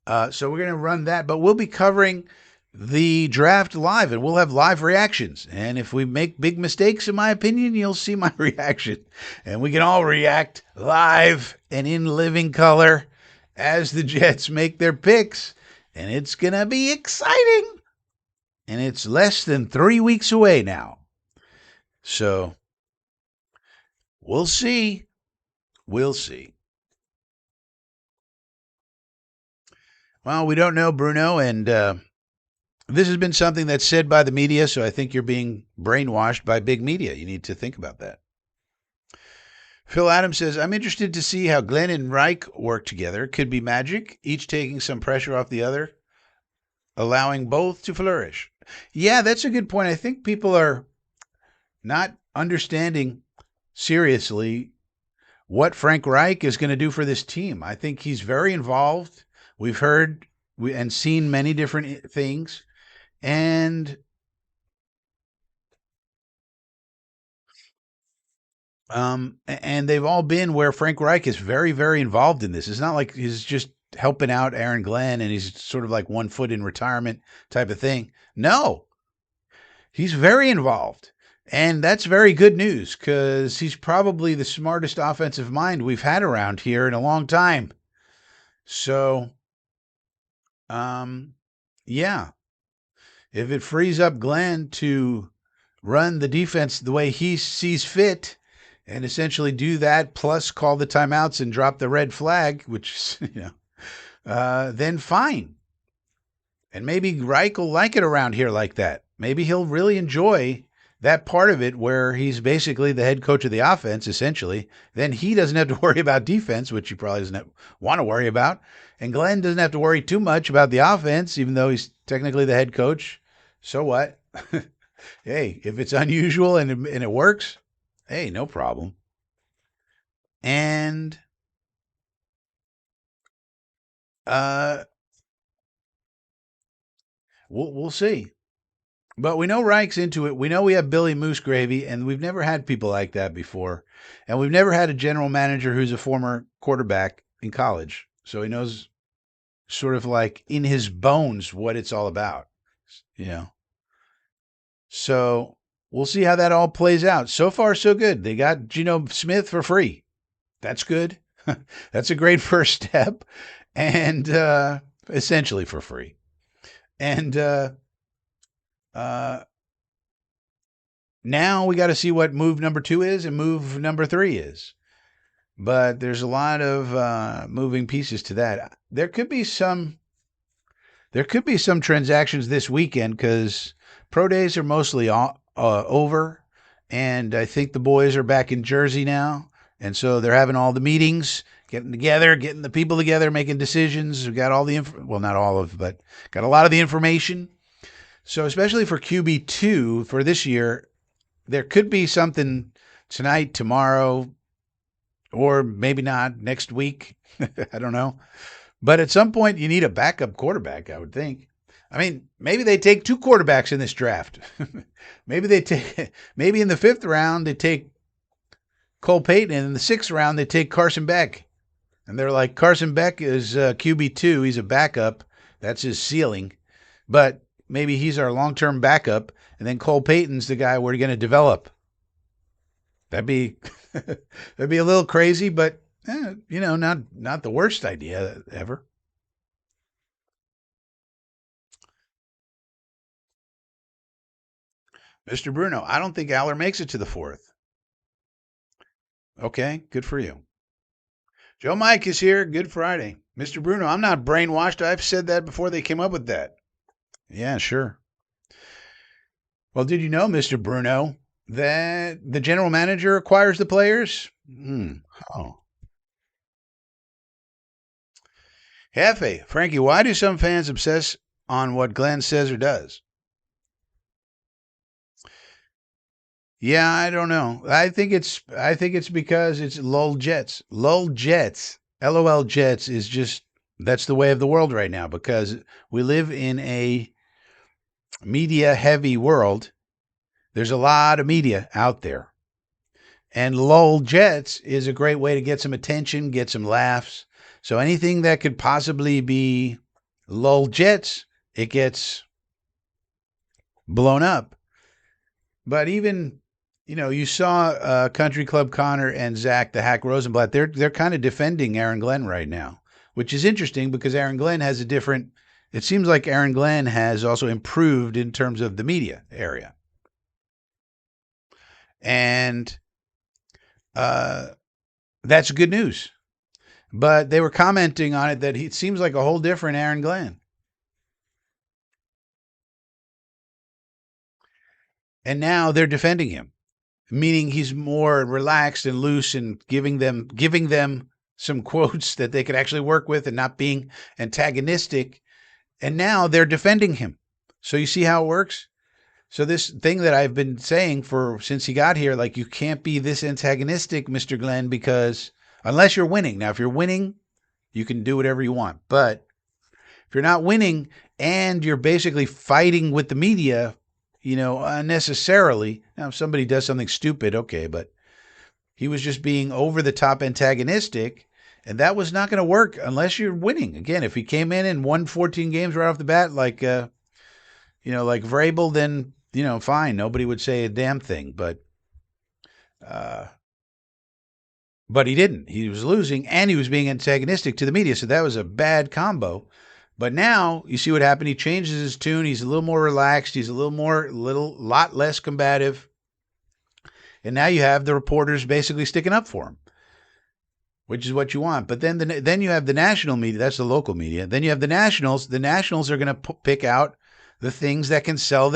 So we're going to run that, but we'll be covering the draft live, and we'll have live reactions. And if we make big mistakes, in my opinion, you'll see my reaction. And we can all react live and in living color as the Jets make their picks. And it's going to be exciting. And it's less than 3 weeks away now. So we'll see. We'll see. Well, we don't know, Bruno, and this has been something that's said by the media, so I think you're being brainwashed by big media. You need to think about that. Phil Adams says, I'm interested to see how Glenn and Reich work together. Could be magic, each taking some pressure off the other. allowing both to flourish. Yeah, that's a good point. I think people are not understanding seriously what Frank Reich is going to do for this team. I think he's very involved. We've heard and seen many different things, and and they've all been where Frank Reich is very, very involved in this. It's not like he's just helping out Aaron Glenn and he's sort of like 1 foot in retirement type of thing. No, he's very involved. And that's very good news because he's probably the smartest offensive mind we've had around here in a long time. So, um, yeah, if it frees up Glenn to run the defense the way he sees fit and essentially do that, plus call the timeouts and drop the red flag, which, then fine. And maybe Reich will like it around here like that. Maybe he'll really enjoy that part of it where he's basically the head coach of the offense, essentially. Then he doesn't have to worry about defense, which he probably doesn't want to worry about. And Glenn doesn't have to worry too much about the offense, even though he's technically the head coach. So what? Hey, if it's unusual and it works, hey, no problem. And we'll see. But we know Reich's into it. We know we have Billy Moose Gravy, and we've never had people like that before. And we've never had a general manager who's a former quarterback in college. So he knows sort of like in his bones what it's all about. You know. So we'll see how that all plays out. So far, so good. They got Geno Smith for free. That's good. That's a great first step. And essentially for free. And now we got to see what move number 2 is and move number 3 is. But there's a lot of moving pieces to that. There could be some transactions this weekend because pro days are mostly over, and I think the boys are back in Jersey now, and so they're having all the meetings, getting together, getting the people together, making decisions. We got all the well, not all of, but got a lot of the information. So especially for QB2 for this year, there could be something tonight, tomorrow, or maybe not next week. I don't know. But at some point, you need a backup quarterback, I would think. I mean, maybe they take 2 quarterbacks in this draft. maybe in the 5th round, they take Cole Payton, and in the 6th round, they take Carson Beck. And they're like, Carson Beck is QB2. He's a backup. That's his ceiling. But maybe he's our long-term backup, and then Cole Payton's the guy we're going to develop. That'd be that'd be a little crazy, but not the worst idea ever. Mr. Bruno, I don't think Aller makes it to the 4th. Okay, good for you. Joe Mike is here. Good Friday. Mr. Bruno, I'm not brainwashed. I've said that before they came up with that. Yeah, sure. Well, did you know, Mr. Bruno, that the general manager acquires the players? Oh. Hefe, Frankie, why do some fans obsess on what Glenn says or does? Yeah, I don't know. I think it's because it's LOL Jets. LOL Jets. LOL Jets is just that's the way of the world right now because we live in a media heavy world. There's a lot of media out there. And LOL Jets is a great way to get some attention, get some laughs. So anything that could possibly be LOL Jets, it gets blown up. But even, you saw Country Club Connor and Zach, the Hack Rosenblatt, they're kind of defending Aaron Glenn right now, which is interesting because Aaron Glenn has it seems like Aaron Glenn has also improved in terms of the media area. And that's good news. But they were commenting on it that it seems like a whole different Aaron Glenn. And now they're defending him, meaning he's more relaxed and loose and giving them some quotes that they could actually work with and not being antagonistic And now they're defending him. So you see how it works? So this thing that I've been saying for since he got here, like you can't be this antagonistic, Mr. Glenn, because unless you're winning. Now, if you're winning, you can do whatever you want. But if you're not winning and you're basically fighting with the media, unnecessarily. Now, if somebody does something stupid, okay, but he was just being over the top antagonistic, and that was not going to work unless you're winning. Again, if he came in and won 14 games right off the bat, like Vrabel, then fine, nobody would say a damn thing. But he didn't. He was losing, and he was being antagonistic to the media, so that was a bad combo. But now you see what happened. He changes his tune. He's a little more relaxed. He's a lot less combative. And now you have the reporters basically sticking up for him, which is what you want. But then you have the national media. That's the local media. Then you have the nationals. The nationals are going to pick out the things that can sell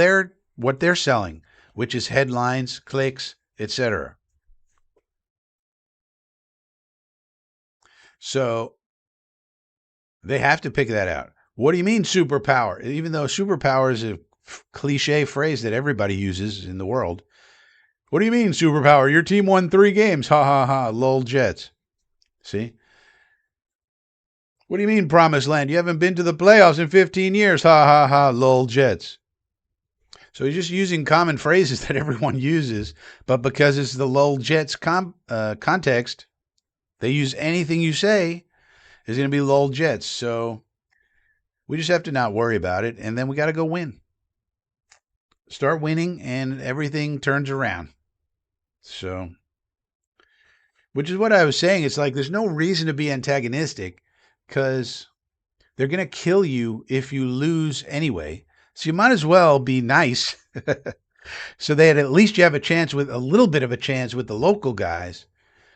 what they're selling, which is headlines, clicks, etc. So they have to pick that out. What do you mean superpower? Even though superpower is a cliche phrase that everybody uses in the world. What do you mean superpower? Your team won 3 games. Ha ha ha. Lol Jets. See? What do you mean promised land? You haven't been to the playoffs in 15 years. Ha ha ha. Lol Jets. So he's just using common phrases that everyone uses, but because it's the lol Jets context, they use anything you say is going to be lol Jets. So we just have to not worry about it, and then we got to go win. Start winning, and everything turns around. So, which is what I was saying. It's like there's no reason to be antagonistic because they're going to kill you if you lose anyway. So you might as well be nice so that at least you have a little bit of a chance with the local guys.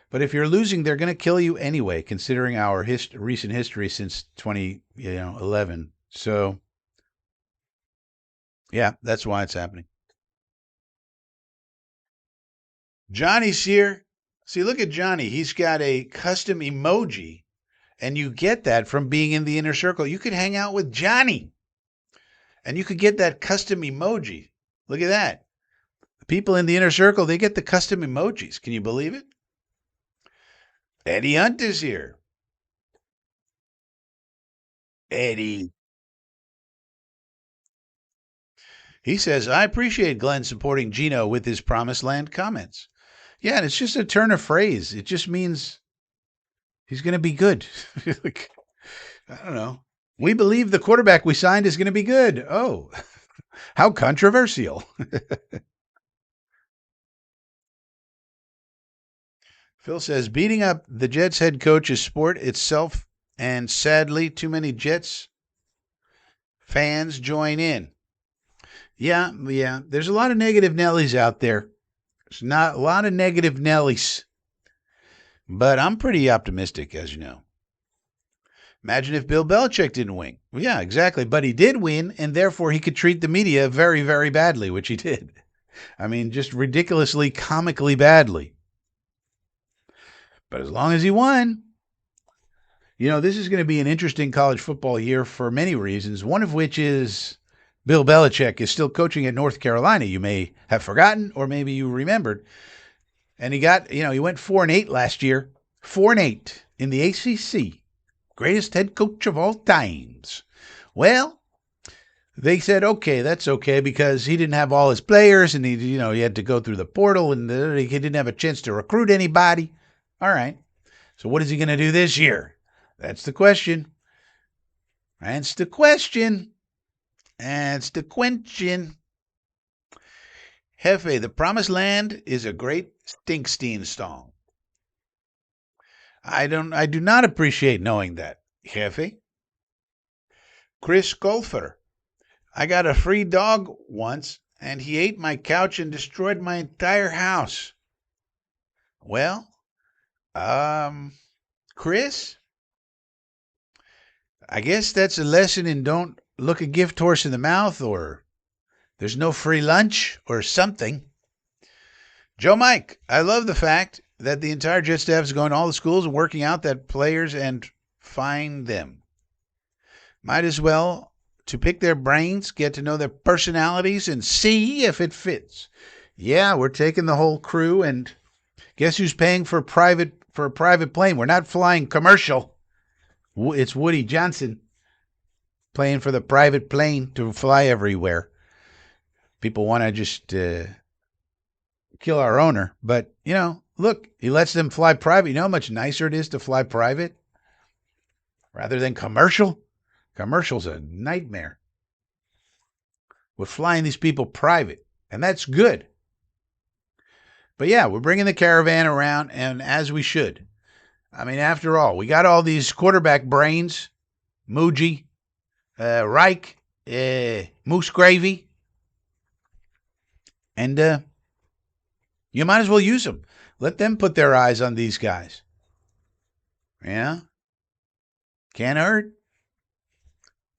But if you're losing, they're going to kill you anyway, considering our recent history since 2011. So, yeah, that's why it's happening. Johnny's here. See, look at Johnny. He's got a custom emoji, and you get that from being in the inner circle. You could hang out with Johnny, and you could get that custom emoji. Look at that. The people in the inner circle, they get the custom emojis. Can you believe it? Eddie Hunt is here. Eddie. He says, I appreciate Glenn supporting Gino with his Promised Land comments. Yeah, and it's just a turn of phrase. It just means he's going to be good. I don't know. We believe the quarterback we signed is going to be good. Oh, how controversial. Phil says, beating up the Jets head coach is sport itself, and sadly, too many Jets fans join in. Yeah. There's a lot of negative Nellies out there. There's not a lot of negative Nellies. But I'm pretty optimistic, as you know. Imagine if Bill Belichick didn't win. Well, yeah, exactly. But he did win, and therefore he could treat the media very, very badly, which he did. I mean, just ridiculously, comically badly. But as long as he won, this is going to be an interesting college football year for many reasons, one of which is Bill Belichick is still coaching at North Carolina. You may have forgotten, or maybe you remembered. And he went 4-8 last year, 4-8 in the ACC. Greatest head coach of all times. Well, they said, okay, that's okay, because he didn't have all his players, and he had to go through the portal, and he didn't have a chance to recruit anybody. All right. So what is he going to do this year? That's the question. That's the question. That's the question. Jefe, the Promised Land is a great Stinkstein song. I do not appreciate knowing that, Jefe. Chris Golfer. I got a free dog once, and he ate my couch and destroyed my entire house. Well, Chris, I guess that's a lesson in don't look a gift horse in the mouth, or there's no free lunch, or something. Joe Mike, I love the fact that the entire Jet staff is going to all the schools and working out that players and find them. Might as well to pick their brains, get to know their personalities, and see if it fits. Yeah, we're taking the whole crew, and guess who's paying for a private plane? We're not flying commercial. It's Woody Johnson paying for the private plane to fly everywhere. People want to just kill our owner, but look, he lets them fly private. You know how much nicer it is to fly private rather than commercial? Commercial's a nightmare. We're flying these people private, and that's good. But yeah, we're bringing the caravan around, and as we should. I mean, after all, we got all these quarterback brains, Muji, Reich, Moose Gravy, and you might as well use them. Let them put their eyes on these guys. Yeah? Can't hurt.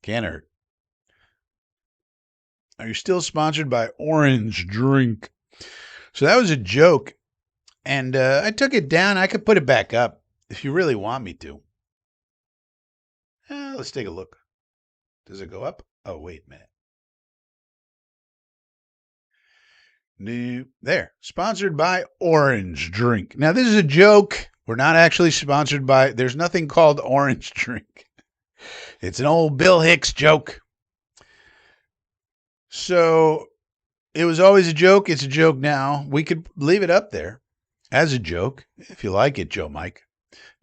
Can't hurt. Are you still sponsored by Orange Drink? So that was a joke, and I took it down. I could put it back up if you really want me to. Let's take a look. Does it go up? Oh, wait a minute. There. Sponsored by Orange Drink. Now, this is a joke. We're not actually sponsored by... There's nothing called Orange Drink. It's an old Bill Hicks joke. So, it was always a joke. It's a joke now. We could leave it up there as a joke, if you like it, Joe Mike.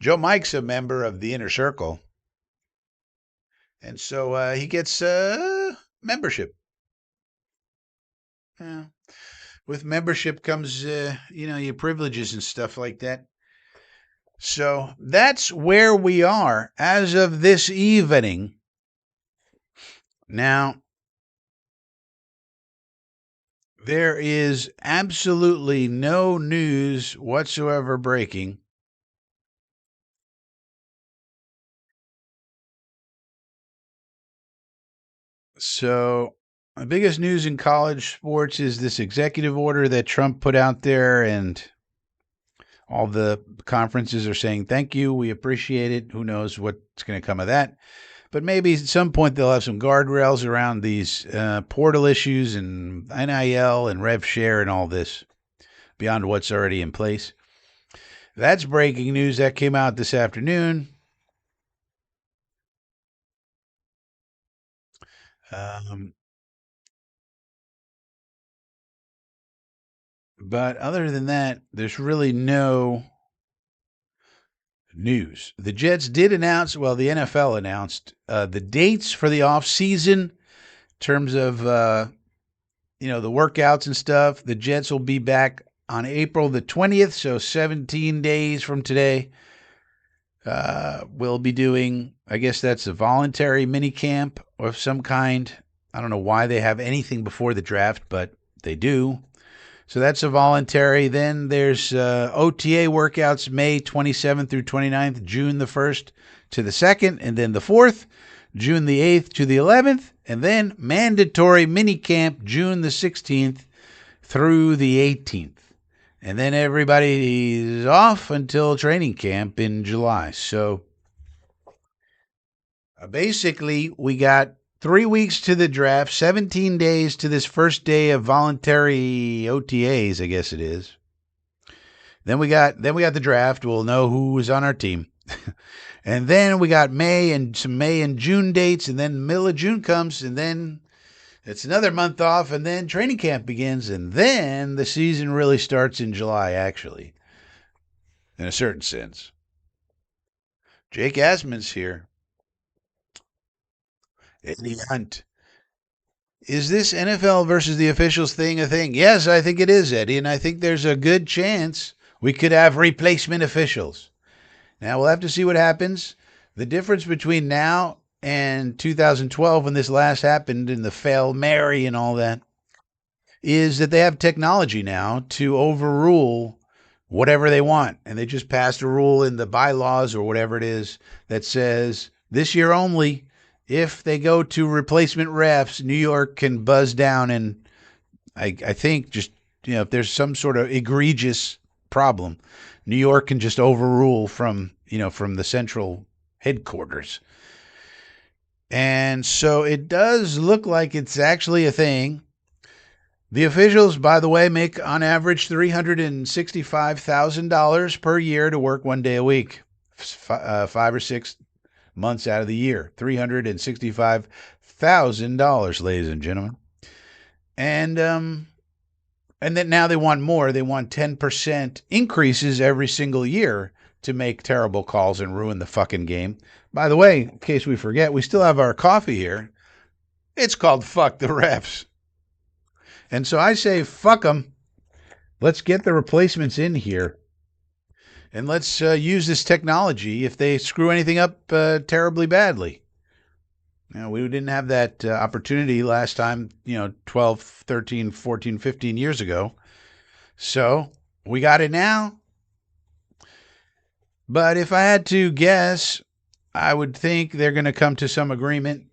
Joe Mike's a member of the Inner Circle. And so he gets membership. Yeah. With membership comes, your privileges and stuff like that. So that's where we are as of this evening. Now, there is absolutely no news whatsoever breaking. So, the biggest news in college sports is this executive order that Trump put out there, and all the conferences are saying, thank you, we appreciate it. Who knows what's going to come of that? But maybe at some point they'll have some guardrails around these portal issues and NIL and rev share and all this beyond what's already in place. That's breaking news that came out this afternoon. But other than that, there's really no news. The Jets did announce, well, the NFL announced the dates for the offseason in terms of, the workouts and stuff. The Jets will be back on April the 20th, so 17 days from today. We'll be doing, I guess that's a voluntary mini camp of some kind. I don't know why they have anything before the draft, but they do. So that's a voluntary. Then there's OTA workouts May 27th through 29th, June the 1st to the 2nd, and then the 4th, June the 8th to the 11th, and then mandatory mini camp June the 16th through the 18th. And then everybody's off until training camp in July. So basically, we got 3 weeks to the draft, 17 days to this first day of voluntary OTAs, I guess it is. Then we got the draft. We'll know who is on our team. And then we got some May and June dates, and then the middle of June comes, and then it's another month off, and then training camp begins, and then the season really starts in July, actually, in a certain sense. Jake Asman's here. Eddie Hunt. Is this NFL versus the officials thing a thing? Yes, I think it is, Eddie, and I think there's a good chance we could have replacement officials. Now, we'll have to see what happens. The difference between now and 2012, when this last happened, and the Fail Mary and all that, is that they have technology now to overrule whatever they want. And they just passed a rule in the bylaws or whatever it is that says this year only, if they go to replacement refs, New York can buzz down, and I think just, if there's some sort of egregious problem, New York can just overrule from the central headquarters. And so it does look like it's actually a thing. The officials, by the way, make on average $365,000 per year to work 1 day a week, 5 or 6 months out of the year. $365,000, ladies and gentlemen. And then now they want more. They want 10% increases every single year to make terrible calls and ruin the fucking game. By the way, in case we forget, we still have our coffee here. It's called Fuck the Refs. And so I say, fuck them. Let's get the replacements in here. And let's use this technology if they screw anything up terribly badly. We didn't have that opportunity last time, 12, 13, 14, 15 years ago. So we got it now. But if I had to guess, I would think they're going to come to some agreement.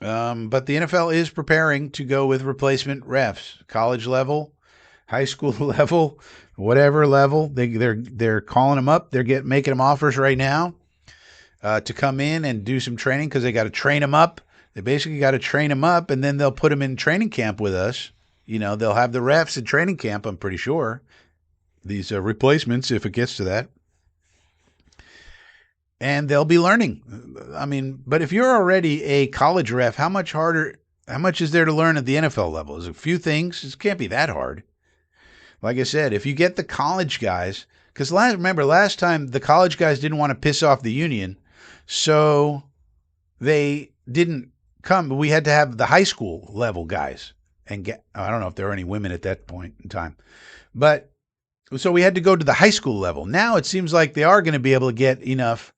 But the NFL is preparing to go with replacement refs, college level, high school level, whatever level. They're calling them up. They're making them offers right now to come in and do some training because they got to train them up. They basically got to train them up, and then they'll put them in training camp with us. They'll have the refs in training camp, I'm pretty sure. These replacements, if it gets to that. And they'll be learning. But if you're already a college ref, how much is there to learn at the NFL level? There's a few things. It can't be that hard. Like I said, if you get the college guys, because remember last time the college guys didn't want to piss off the union, so they didn't come. We had to have the high school level guys I don't know if there were any women at that point in time, but so we had to go to the high school level. Now it seems like they are going to be able to get enough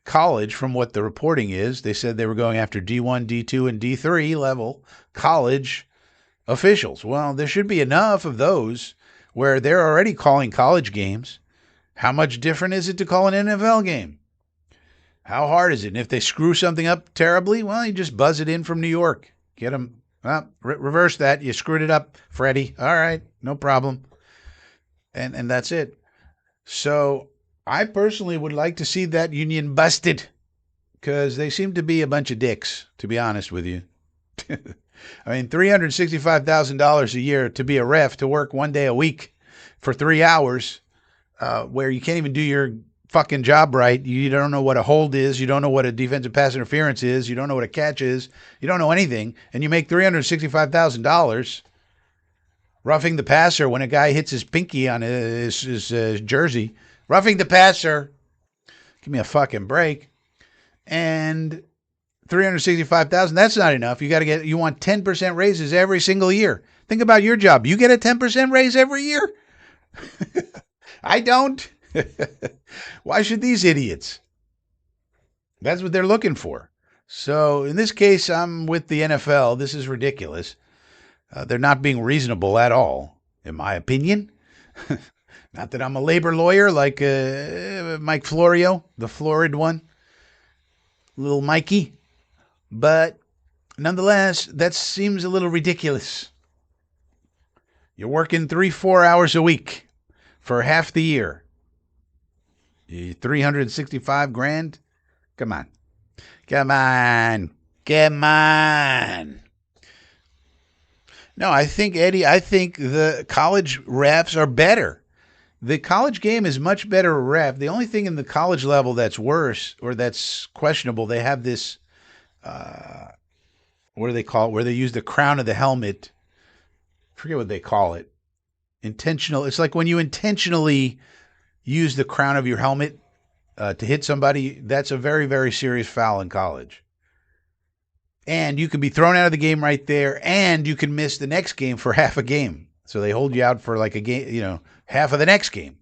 college from what the reporting is. They said they were going after D1, D2, and D3 level college officials. Well, there should be enough of those where they're already calling college games. How much different is it to call an NFL game? How hard is it? And if they screw something up terribly, well, you just buzz it in from New York. Get them. Reverse that. You screwed it up, Freddie. All right, no problem. And that's it. So I personally would like to see that union busted because they seem to be a bunch of dicks, to be honest with you. $365,000 a year to be a ref, to work 1 day a week for 3 hours, where you can't even do your fucking job right. You don't know what a hold is. You don't know what a defensive pass interference is. You don't know what a catch is. You don't know anything. And you make $365,000 roughing the passer when a guy hits his pinky on his jersey. Roughing the passer. Give me a fucking break. And $365,000, that's not enough. You want 10% raises every single year. Think about your job. You get a 10% raise every year? I don't. Why should these idiots? That's what they're looking for. So in this case, I'm with the NFL. This is ridiculous. They're not being reasonable at all, in my opinion. Not that I'm a labor lawyer like Mike Florio, the florid one, little Mikey. But nonetheless, that seems a little ridiculous. You're working 3-4 hours a week for half the year. 365 grand? Come on. Come on. Come on. No, I think the college refs are better. The college game is much better ref. The only thing in the college level that's worse or that's questionable, they have this, what do they call it, where they use the crown of the helmet. I forget what they call it. Intentional. It's like when you intentionally use the crown of your helmet to hit somebody. That's a very, very serious foul in college. And you can be thrown out of the game right there, and you can miss the next game for half a game. So they hold you out for like a game, half of the next game.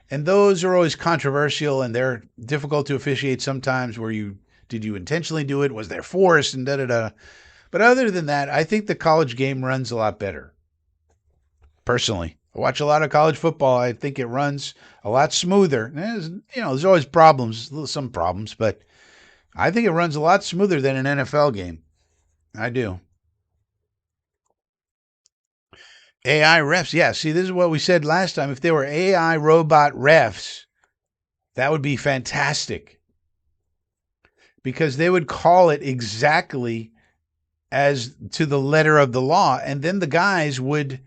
And those are always controversial, and they're difficult to officiate sometimes. Did you intentionally do it? Was there force? And da-da-da. But other than that, I think the college game runs a lot better. Personally, I watch a lot of college football. I think it runs a lot smoother. There's always problems, some problems, but I think it runs a lot smoother than an NFL game. I do. AI refs. Yeah, see, this is what we said last time. If there were AI robot refs, that would be fantastic. because they would call it exactly as to the letter of the law, and then the guys would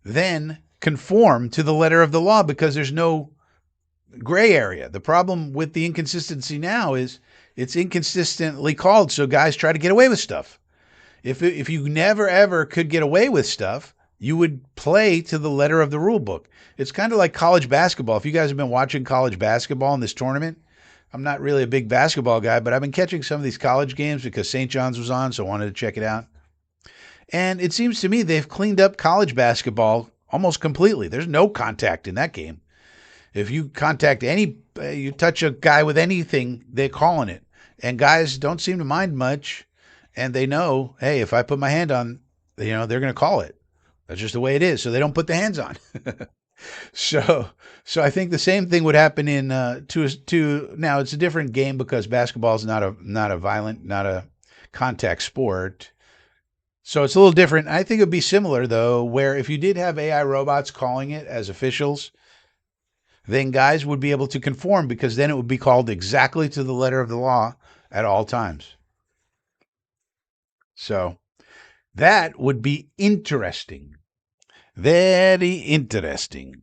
then conform to the letter of the law because there's no gray area. The problem with the inconsistency now is it's inconsistently called, so guys try to get away with stuff. If you never ever could get away with stuff, you would play to the letter of the rule book. It's kind of like college basketball. If you guys have been watching college basketball in this tournament, I'm not really a big basketball guy, but I've been catching some of these college games because St. John's was on, so I wanted to check it out. And it seems to me they've cleaned up college basketball almost completely. There's no contact in that game. If you you touch a guy with anything, they're calling it. And guys don't seem to mind much. And they know, hey, if I put my hand on, they're going to call it. That's just the way it is. So they don't put the hands on. So I think the same thing would happen in now it's a different game because basketball is not a violent, not a contact sport. So it's a little different. I think it would be similar though, where if you did have AI robots calling it as officials, then guys would be able to conform because then it would be called exactly to the letter of the law at all times. So that would be interesting. Very interesting.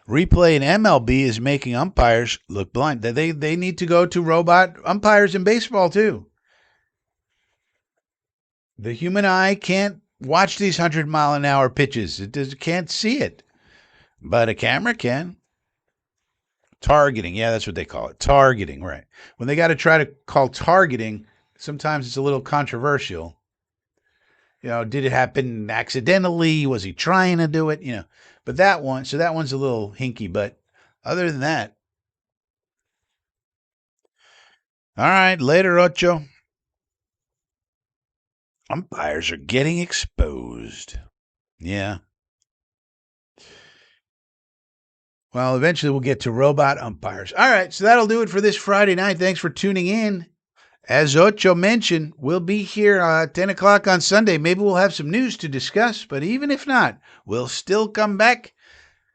Replay in MLB is making umpires look blind. They need to go to robot umpires in baseball too. The human eye can't watch these 100-mile-an-hour pitches. It can't see it. But a camera can. Targeting. Yeah, that's what they call it. Targeting, right. When they got to try to call targeting, sometimes it's a little controversial. Did it happen accidentally? Was he trying to do it? But that one's a little hinky. But other than that, all right, later, Ocho. Umpires are getting exposed. Yeah. Well, eventually we'll get to robot umpires. All right, so that'll do it for this Friday night. Thanks for tuning in. As Ocho mentioned, we'll be here at 10 o'clock on Sunday. Maybe we'll have some news to discuss, but even if not, we'll still come back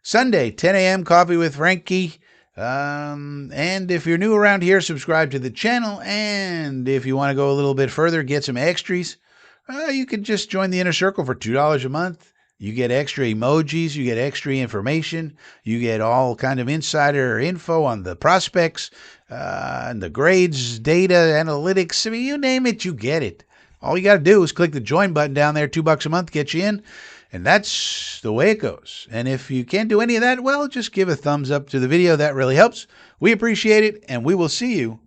Sunday, 10 a.m., Coffee with Frankie. And if you're new around here, subscribe to the channel. And if you want to go a little bit further, get some extras, you can just join the Inner Circle for $2 a month. You get extra emojis, you get extra information, you get all kind of insider info on the prospects, and the grades, data, analytics. I mean, you name it, you get it. All you got to do is click the join button down there, $2 a month, get you in, and that's the way it goes. And if you can't do any of that, well, just give a thumbs up to the video. That really helps. We appreciate it, and we will see you